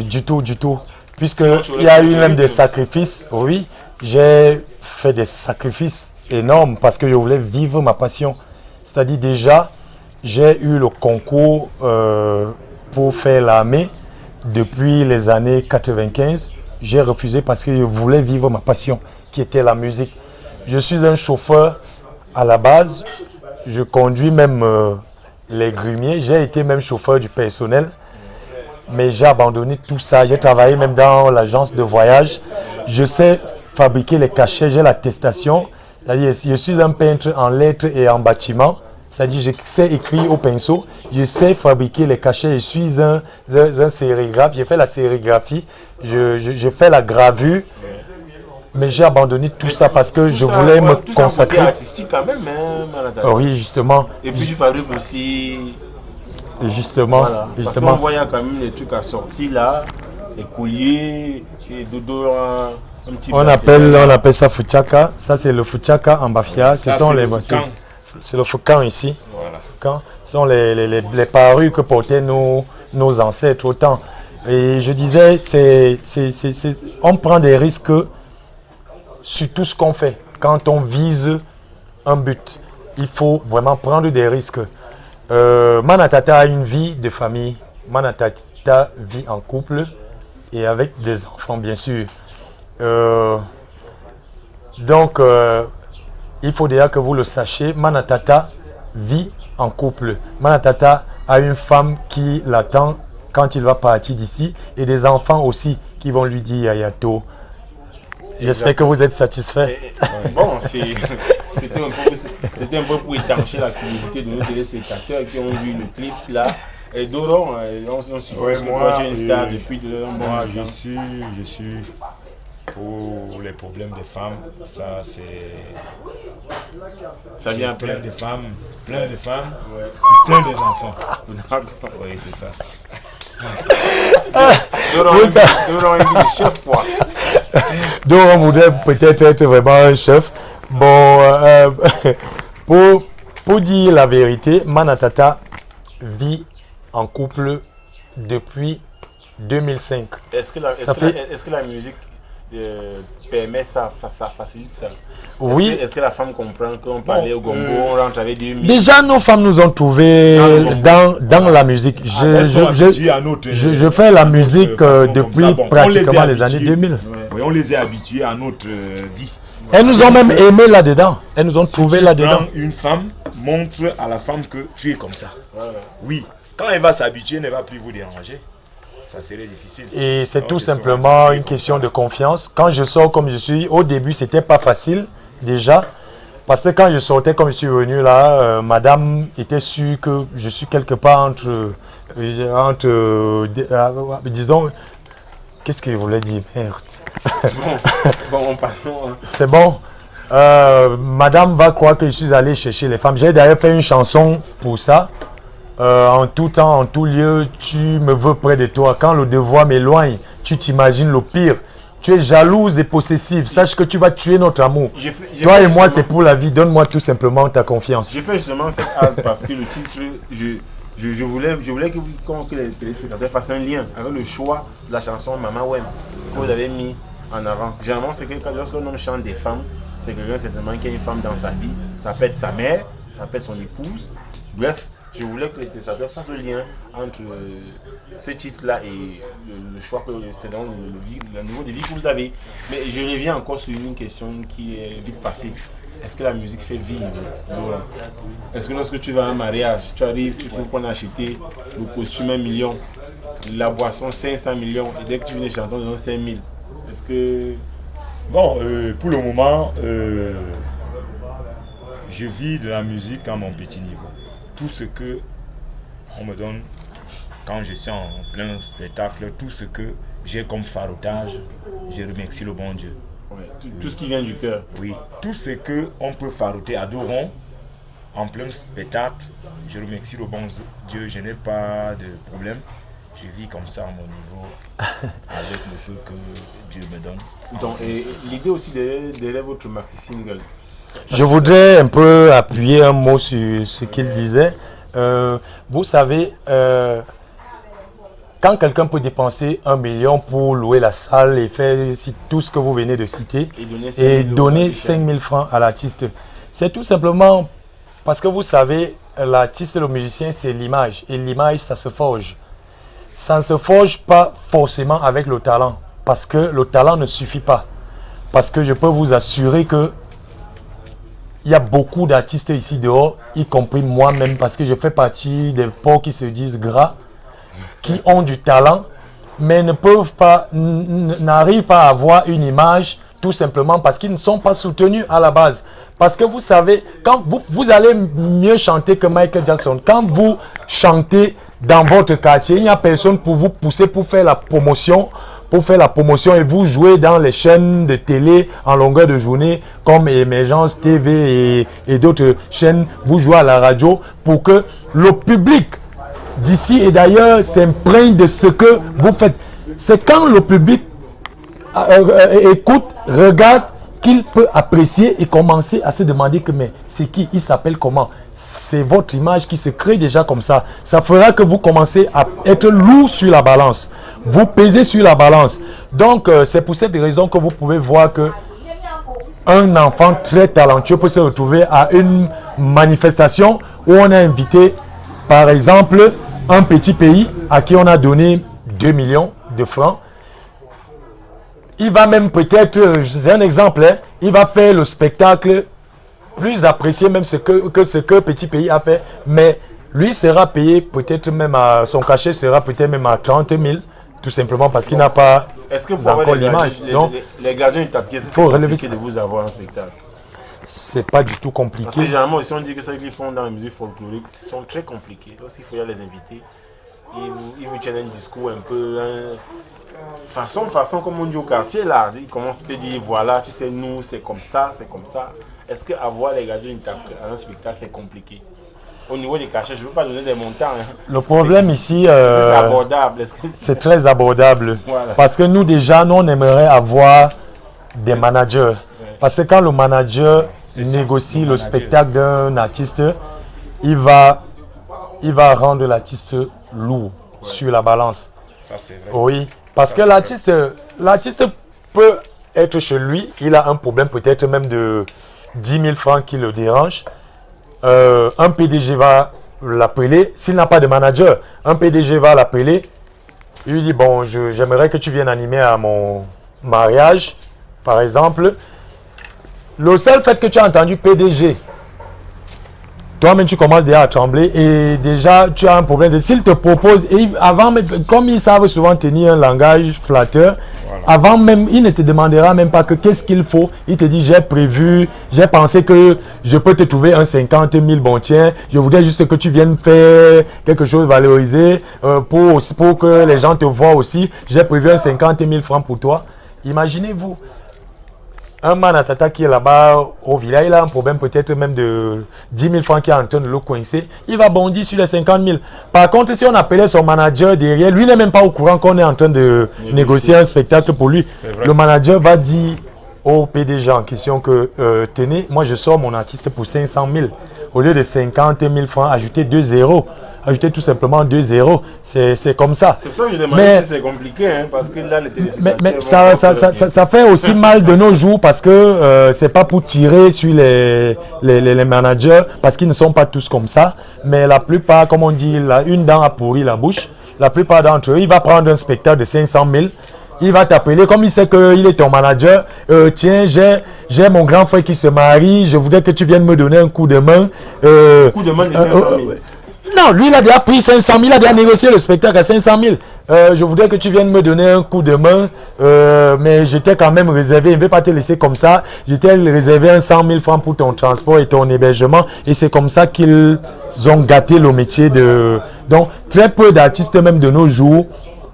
Du tout. Puisqu'il y a eu même des sacrifices. Oui, j'ai fait des sacrifices énormes parce que je voulais vivre ma passion. C'est-à-dire déjà, j'ai eu le concours pour faire l'armée depuis les années 95. J'ai refusé parce que je voulais vivre ma passion, qui était la musique. Je suis un chauffeur à la base. Je conduis même les grumiers. J'ai été même chauffeur du personnel. Mais j'ai abandonné tout ça. J'ai travaillé même dans l'agence de voyage. Je sais fabriquer les cachets. J'ai l'attestation. C'est-à-dire, je suis un peintre en lettres et en bâtiment. C'est-à-dire, je sais écrire au pinceau. Je sais fabriquer les cachets. Je suis un sérigraphe. J'ai fait la sérigraphie. Je fais la gravure. Mais j'ai abandonné tout ça parce que je voulais me consacrer. C'est artistique quand même, hein, oui, justement. Et puis tu fabriques aussi. Justement. Voilà. Parce qu'on voit quand même des trucs assortis là, des colliers, et dodo, un petit. On appelle ça fuchaka. Ça c'est le fuchaka en bafia. Ce sont les. C'est le foucan ici. Voilà. Foucan. Ce sont les parures que portaient nos ancêtres au temps. Et je disais, on prend des risques sur tout ce qu'on fait. Quand on vise un but, il faut vraiment prendre des risques. Manatata a une vie de famille. Manatata vit en couple et avec des enfants, bien sûr. Donc, il faut déjà que vous le sachiez. Manatata vit en couple. Manatata a une femme qui l'attend quand il va partir d'ici et des enfants aussi qui vont lui dire Ayato. J'espère que vous êtes satisfait. Bon, c'était un peu pour étancher la curiosité de nos téléspectateurs qui ont vu le clip là. Et Doron, on suppose que toi tu es une star depuis de longs mois. Je suis pour les problèmes des femmes. Ça c'est. Ça vient plein de femmes, plein des enfants. Oui, c'est ça. Doron est chef quoi. Doron voudrait peut-être être vraiment un chef. Bon, pour dire la vérité, Manatata vit en couple depuis 2005. Est-ce que la musique permet ça, ça facilite ça? Oui. Est-ce que la femme comprend qu'on parlait au gombo, on rentre avec des musiques? Déjà, nos femmes nous ont trouvés dans la musique. Je fais la musique depuis pratiquement les années 2000. Oui, on les a habitués à notre vie. Elles nous ont même aimés là-dedans. Elles nous ont trouvés là-dedans. Une femme montre à la femme que tu es comme ça. Oui. Quand elle va s'habituer, elle ne va plus vous déranger. Ça serait difficile. Et c'est tout simplement une question de confiance. Quand je sors comme je suis, au début, c'était pas facile déjà. Parce que quand je sortais comme je suis venu là, madame était sûre que je suis quelque part entre disons, qu'est-ce qu'il voulait dire? Merde. Bon, passons. C'est bon. Madame va croire que je suis allé chercher les femmes. J'ai d'ailleurs fait une chanson pour ça. En tout temps, en tout lieu, tu me veux près de toi. Quand le devoir m'éloigne, tu t'imagines le pire. Tu es jalouse et possessive. Sache que tu vas tuer notre amour. Toi et moi, c'est pour la vie. Donne-moi tout simplement ta confiance. J'ai fait justement cette halte parce que le titre, je voulais que les téléspectateurs fassent un lien avec le choix de la chanson Mama Wem que vous avez mis en avant. Généralement, c'est que lorsqu'un homme chante des femmes, c'est quelqu'un certainement qui a une femme dans sa vie. Ça peut être sa mère, ça peut être son épouse. Bref, Je voulais que les téléspectateurs fassent le lien entre ce titre-là et le choix que c'est dans le niveau de vie que vous avez. Mais je reviens encore sur une question qui est vite passée. Est-ce que la musique fait vivre, Laurent? Est-ce que lorsque tu vas à un mariage, tu arrives, tu trouves qu'on a acheté le costume 1 million, la boisson 500 millions, et dès que tu viens chanter, on donne 5 000? Est-ce que... Bon, pour le moment, je vis de la musique à mon petit niveau. Tout ce que on me donne quand je suis en plein spectacle, tout ce que j'ai comme farotage, je remercie le bon Dieu. Ouais, tout ce qui vient du cœur. Oui, tout ce qu'on peut faroter à deux ronds en plein spectacle, je remercie le bon Dieu, je n'ai pas de problème. Je vis comme ça à mon niveau, avec le feu que Dieu me donne. Donc, et l'idée aussi derrière votre maxi-single. Je voudrais un peu appuyer un mot sur ce qu'il disait. Vous savez, quand quelqu'un peut dépenser 1 million pour louer la salle et faire tout ce que vous venez de citer et donner 5 000 francs à l'artiste, c'est tout simplement parce que vous savez, l'artiste et le musicien, c'est l'image. Et l'image, ça se forge. Ça ne se forge pas forcément avec le talent. Parce que le talent ne suffit pas. Parce que je peux vous assurer que il y a beaucoup d'artistes ici dehors, y compris moi-même, parce que je fais partie des pauvres qui se disent gras, qui ont du talent, mais n'arrivent pas à avoir une image, tout simplement parce qu'ils ne sont pas soutenus à la base. Parce que vous savez, quand vous allez mieux chanter que Michael Jackson, quand vous chantez dans votre quartier, il n'y a personne pour vous pousser pour faire la promotion. Et vous jouez dans les chaînes de télé en longueur de journée comme Émergence TV et d'autres chaînes, vous jouez à la radio pour que le public d'ici et d'ailleurs s'imprègne de ce que vous faites. C'est quand le public écoute, regarde, qu'il peut apprécier et commencer à se demander que mais c'est qui, il s'appelle comment. C'est votre image qui se crée déjà comme ça. Ça fera que vous commencez à être lourd sur la balance. Vous pesez sur la balance. Donc, c'est pour cette raison que vous pouvez voir que un enfant très talentueux peut se retrouver à une manifestation où on a invité, par exemple, un petit pays à qui on a donné 2 millions de francs. Il va même peut-être, c'est un exemple, hein, il va faire le spectacle plus apprécié même que ce que petit pays a fait, mais lui sera payé peut-être même à son cachet sera peut-être même à 30 000, tout simplement parce qu'il n'a pas encore l'image. Les gardiens du tapis, c'est compliqué de vous avoir un spectacle. C'est pas du tout compliqué. Parce que généralement, si on dit que ceux qui font dans la musique folklorique sont très compliqués. Lorsqu'il faut y aller les inviter, ils vous tiennent un discours un peu... Façon comme on dit au quartier là, ils commencent à te dire voilà, tu sais, nous c'est comme ça, c'est comme ça. Est-ce qu'avoir les gardiens à un spectacle c'est compliqué? Au niveau des cachets, je ne veux pas donner des montants. Hein. Le problème ici, c'est abordable. C'est très abordable. Voilà. Parce que nous déjà, nous on aimerait avoir des managers. Ouais. Parce que quand le manager négocie le spectacle d'un artiste, il va rendre l'artiste lourd sur la balance. Ça c'est vrai. Oui. Parce que l'artiste peut être chez lui, il a un problème peut-être même de 10 000 francs qui le dérange. Un PDG va l'appeler, s'il n'a pas de manager, un PDG va l'appeler, il lui dit bon, j'aimerais que tu viennes animer à mon mariage, par exemple. Le seul fait que tu as entendu PDG, toi-même tu commences déjà à trembler et déjà tu as un problème. S'il te propose, et avant, comme ils savent souvent tenir un langage flatteur, voilà. Avant même, il ne te demandera même pas que qu'est-ce qu'il faut. Il te dit j'ai pensé que je peux te trouver un 50 000, bon tiens, je voudrais juste que tu viennes faire quelque chose valorisé pour que les gens te voient aussi. J'ai prévu un 50 000 francs pour toi. Imaginez-vous. Un manatata qui est là-bas au village, il a un problème peut-être même de 10 000 francs qui est en train de le coincer. Il va bondir sur les 50 000. Par contre, si on appelait son manager derrière, lui n'est même pas au courant qu'on est en train de négocier un spectacle pour lui. Le manager va dire au PDG en question que tenez, moi je sors mon artiste pour 500 000. Au lieu de 50 000 francs, ajoutez 2 zéros. ajouter tout simplement 2 zéros. C'est comme ça. C'est pour ça que je demandais si c'est compliqué, hein, parce que là, les téléspectateurs... Mais ça fait aussi mal de nos jours parce que c'est pas pour tirer sur les managers, parce qu'ils ne sont pas tous comme ça. Mais la plupart, comme on dit, une dent a pourri la bouche. La plupart d'entre eux, il va prendre un spectacle de 500 000. Il va t'appeler, comme il sait qu'il est ton manager. Tiens, j'ai mon grand frère qui se marie. Je voudrais que tu viennes me donner un coup de main. Coup de main de 500 000. Non, lui, il a déjà pris 500 000. Il a déjà négocié le spectacle à 500 000. Je voudrais que tu viennes me donner un coup de main. Mais j'étais quand même réservé. Il ne veut pas te laisser comme ça. J'étais réservé un 100 000 francs pour ton transport et ton hébergement. Et c'est comme ça qu'ils ont gâté le métier de... Donc, très peu d'artistes, même de nos jours,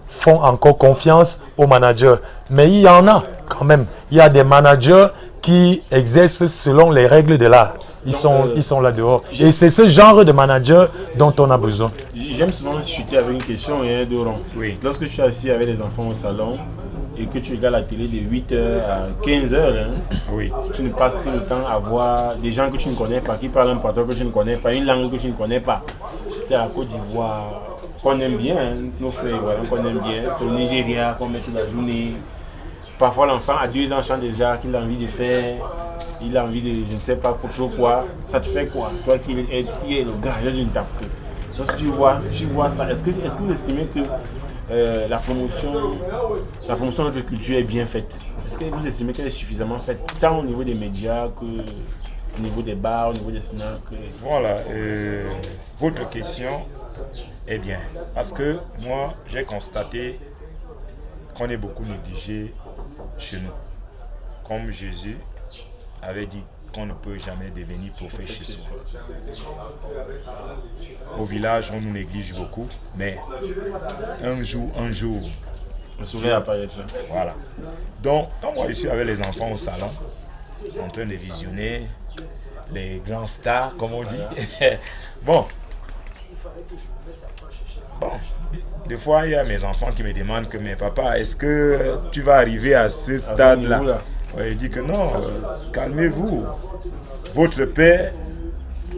font encore confiance aux managers. Mais il y en a quand même. Il y a des managers qui exercent selon les règles de l'art. Ils sont là dehors. Et c'est ce genre de manager dont on a besoin. J'aime souvent chuter avec une question et un Doron. Oui. Lorsque tu es assis avec les enfants au salon et que tu regardes la télé de 8h à 15h, hein, Oui. tu ne passes que le temps à voir des gens que tu ne connais pas, qui parlent un patois que tu ne connais pas, une langue que tu ne connais pas. C'est à Côte d'Ivoire qu'on aime bien, hein, nos frères ivoiriens qu'on aime bien. C'est au Nigeria qu'on met toute la journée. Parfois l'enfant à 2 ans chante déjà qu'il a envie de faire. Il a envie de, je ne sais pas pour trop quoi. Ça te fait quoi? Toi qui es le gardien d'une tape. Lorsque tu vois ça, est-ce que vous estimez que la promotion de notre culture est bien faite? Est-ce que vous estimez qu'elle est suffisamment faite, tant au niveau des médias que au niveau des bars, au niveau des snacks? Voilà, votre question est bien. Parce que moi, j'ai constaté qu'on est beaucoup négligé chez nous. Comme Jésus avait dit qu'on ne peut jamais devenir prophète chez soi. Au village, on nous néglige beaucoup, mais un jour, le soleil apparaît. Voilà. Donc, quand moi je suis avec les enfants au salon, en train de visionner les grands stars, comme on dit. Bon, des fois, il y a mes enfants qui me demandent que, mais papa, est-ce que tu vas arriver à ce stade-là? Ouais, il dit que non, calmez-vous. Votre père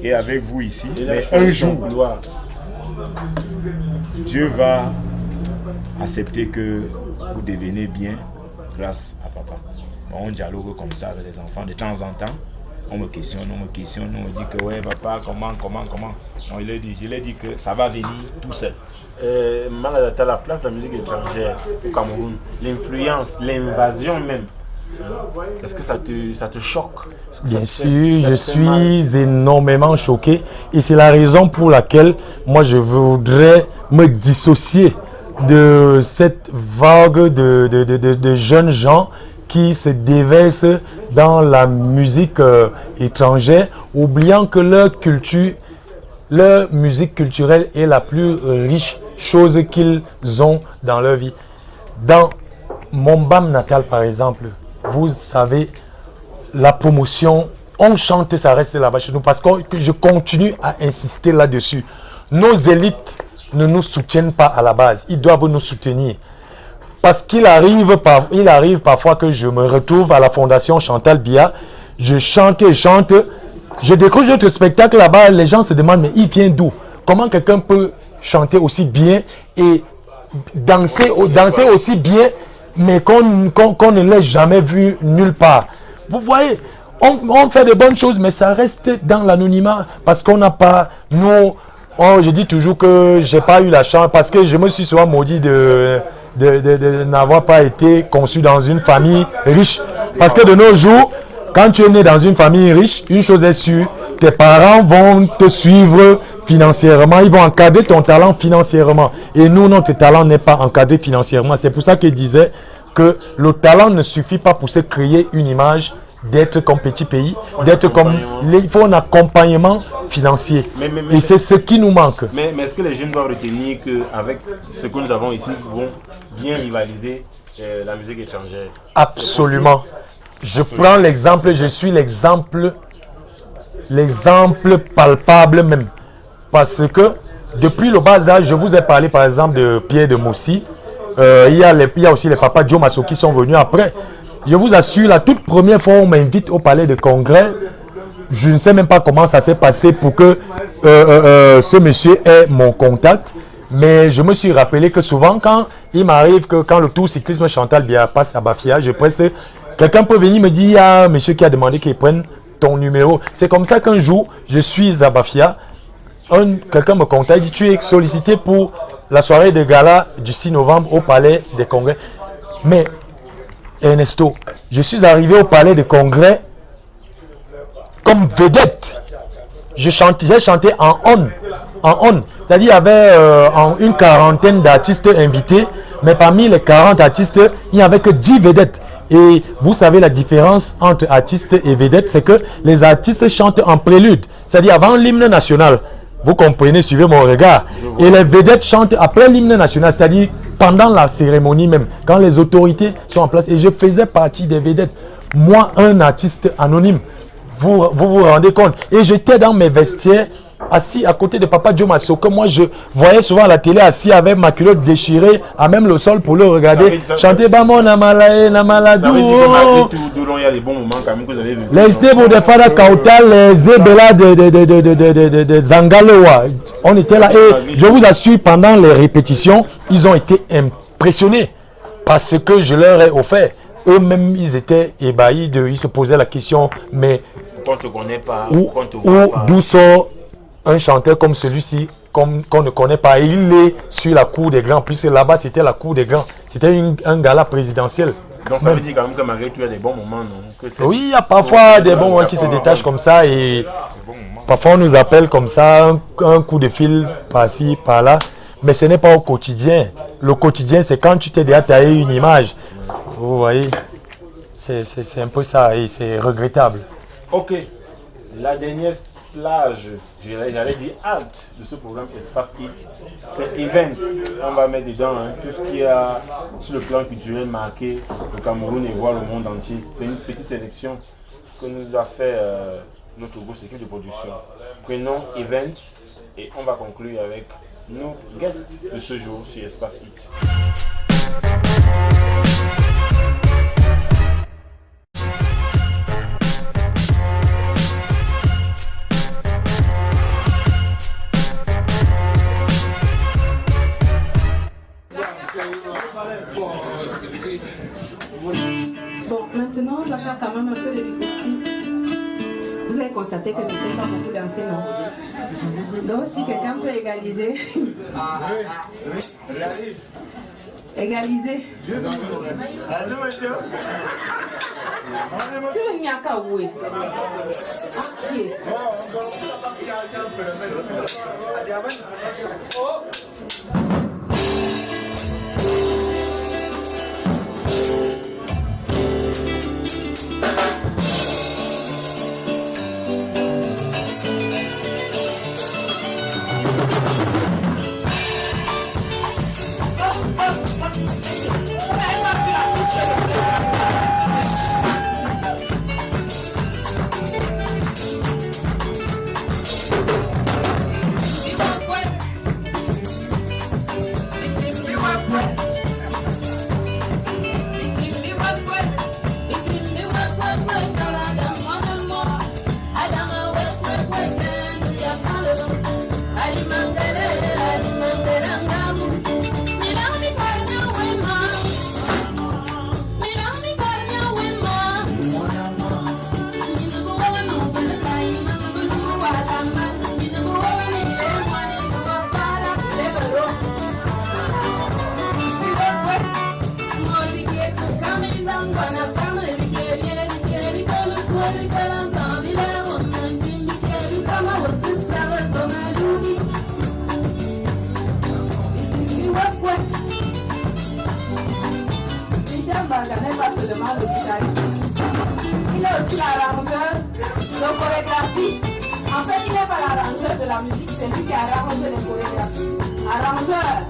est avec vous ici, mais un jour, Dieu va accepter que vous devenez bien grâce à papa. On dialogue comme ça avec les enfants de temps en temps. On me questionne, on me dit que ouais papa, comment. Non, je lui ai dit que ça va venir tout seul. Mal à la place de la musique étrangère au Cameroun, l'influence, l'invasion même. Est-ce que ça te choque? Bien sûr, je suis énormément choqué et c'est la raison pour laquelle moi je voudrais me dissocier de cette vague de jeunes gens qui se déversent dans la musique étrangère, oubliant que leur musique culturelle est la plus riche chose qu'ils ont dans leur vie. Dans mon BAM natal par exemple, vous savez, la promotion, on chante, ça reste là-bas chez nous parce que je continue à insister là-dessus. Nos élites ne nous soutiennent pas à la base, ils doivent nous soutenir. Parce qu'il arrive parfois que je me retrouve à la Fondation Chantal Biya, je chante, je décroche d'autres spectacles là-bas, les gens se demandent mais il vient d'où? Comment quelqu'un peut chanter aussi bien et danser aussi bien mais qu'on ne l'ait jamais vu nulle part? Vous voyez, on fait de bonnes choses mais ça reste dans l'anonymat parce qu'on n'a pas, je dis toujours que j'ai pas eu la chance parce que je me suis souvent maudit de n'avoir pas été conçu dans une famille riche. Parce que de nos jours, quand tu es né dans une famille riche, une chose est sûre, tes parents vont te suivre financièrement, ils vont encadrer ton talent financièrement. Et nous, notre talent n'est pas encadré financièrement. C'est pour ça qu'il disait que le talent ne suffit pas pour se créer une image d'être comme petit pays, il faut un accompagnement financier. Et c'est ce qui nous manque. Mais est-ce que les jeunes doivent retenir qu'avec ce que nous avons ici, nous pouvons bien rivaliser la musique étrangère? Absolument. Je prends l'exemple, je suis l'exemple palpable même. Parce que depuis le bas âge, je vous ai parlé par exemple de Pierre de Moussi. Il y a aussi les papas Joe Masso qui sont venus après. Je vous assure, la toute première fois où on m'invite au palais de congrès, je ne sais même pas comment ça s'est passé pour que ce monsieur ait mon contact. Mais je me suis rappelé que souvent, quand il m'arrive que quand le Tour Cyclisme Chantal Biya passe à Bafia, je presse, quelqu'un peut venir me dire, il y a un monsieur qui a demandé qu'il prenne ton numéro. C'est comme ça qu'un jour, je suis à Bafia, quelqu'un me contacte, il dit, tu es sollicité pour la soirée de gala du 6 novembre au Palais des Congrès. Mais, Ernesto, je suis arrivé au Palais des Congrès comme vedette. J'ai chanté en on. C'est-à-dire, il y avait une quarantaine d'artistes invités, mais parmi les 40 artistes, il n'y avait que 10 vedettes. Et vous savez la différence entre artistes et vedettes, c'est que les artistes chantent en prélude, c'est-à-dire avant l'hymne national. Vous comprenez, suivez mon regard. Et les vedettes chantent après l'hymne national, c'est-à-dire pendant la cérémonie même, quand les autorités sont en place. Et je faisais partie des vedettes. Moi, un artiste anonyme, vous rendez compte. Et j'étais dans mes vestiaires, assis à côté de Papa Joe Masso, que moi je voyais souvent à la télé, assis avec ma culotte déchirée à même le sol pour le regarder chanter Bamon Namalae Namaladou. Ça veut dire que malgré tout, Doulon, il y a les bons moments quand même que vous avez vu. Les Stebo de Fada Kautal, les Ebela de Zangalewa, on était là et je vous assure, pendant les répétitions, ils ont été impressionnés parce que je leur ai offert. Eux-mêmes, ils étaient ébahis, ils se posaient la question, mais on ne te connaît pas, d'où sort un chanteur comme celui-ci, qu'on ne connaît pas. Et il est sur la cour des grands, puisque là-bas, c'était la cour des grands. C'était un gala présidentiel. Donc ça veut dire quand même que malgré tout, il y a des bons moments, non? Oui, il y a parfois des bons moments qui se détachent comme ça. Et parfois, on nous appelle comme ça, un coup de fil par-ci, par-là. Mais ce n'est pas au quotidien. Le quotidien, c'est quand tu t'es déjà taillé une image. Vous voyez, c'est un peu ça et c'est regrettable. Ok, la dernière plage, j'allais dire halte de ce programme Espace Hit, c'est Events. On va mettre dedans tout ce qui a sur le plan culturel marqué le Cameroun et voir le monde entier. C'est une petite sélection que nous a fait notre grosse équipe de production. Prenons Events et on va conclure avec nos guests de ce jour sur Espace Hit. Bon, maintenant, on va faire quand même un peu de beatboxing. Vous avez constaté que je ne sais pas beaucoup danser, non? Donc, si quelqu'un peut égaliser. Égaliser. Tu veux venir à Kaoué? n'est pas seulement le guitariste. Il est aussi l'arrangeur de chorégraphie. En fait, il n'est pas l'arrangeur de la musique, c'est lui qui arrange les chorégraphies. Arrangeur.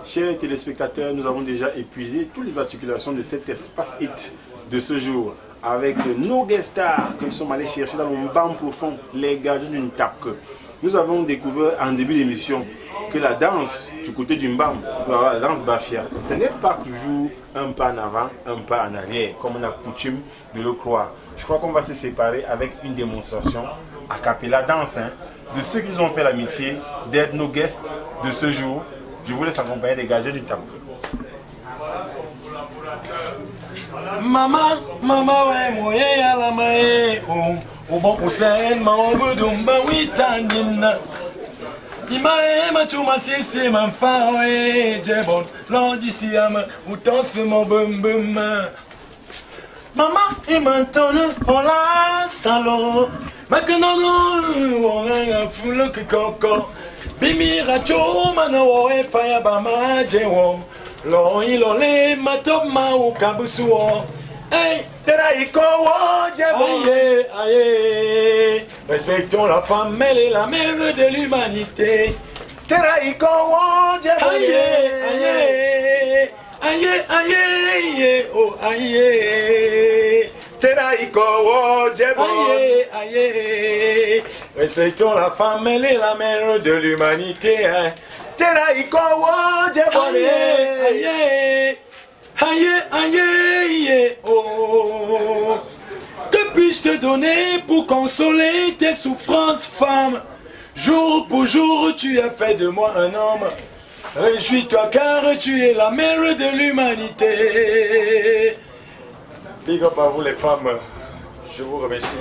Chers téléspectateurs, nous avons déjà épuisé toutes les articulations de cet espace hit de ce jour avec nos guest stars que nous sommes allés chercher dans le banc profond, les gardiens d'une tape. Nous avons découvert en début d'émission que la danse du côté du mbam, la danse bafia, ce n'est pas toujours un pas en avant, un pas en arrière, comme on a coutume de le croire. Je crois qu'on va se séparer avec une démonstration a cappella danse de ceux qui nous ont fait l'amitié d'être nos guests de ce jour. Je vous laisse accompagner des gardiens du temple. Mama, mama, ouais, moi, à la main, au bon poussin, ma obudumba, oui, tanina. Imae, tu m'as cessé, ma femme, ouais, j'ai bon, l'ordiciam, ou tant ce mon bum bum. Maman, et maintenant, on la salon. Maintenant, on a un foule que coco. Bimira cho mana wo e fire bama jewo lo ilole matoma o kabusuo hey tera iko wo jebo aye aye respectons la femme elle est la mère de l'humanité tera iko wo jebo aye aye aye aye oh aye tera iko wo jebo aye aye. Respectons la femme, elle est la mère de l'humanité. Tera iko wo jebole, aïe, aïe, aïe, aïe, oh. Que puis-je te donner pour consoler tes souffrances, femme? Jour pour jour, tu as fait de moi un homme. Réjouis-toi car tu es la mère de l'humanité. Big up à vous les femmes, je vous remercie.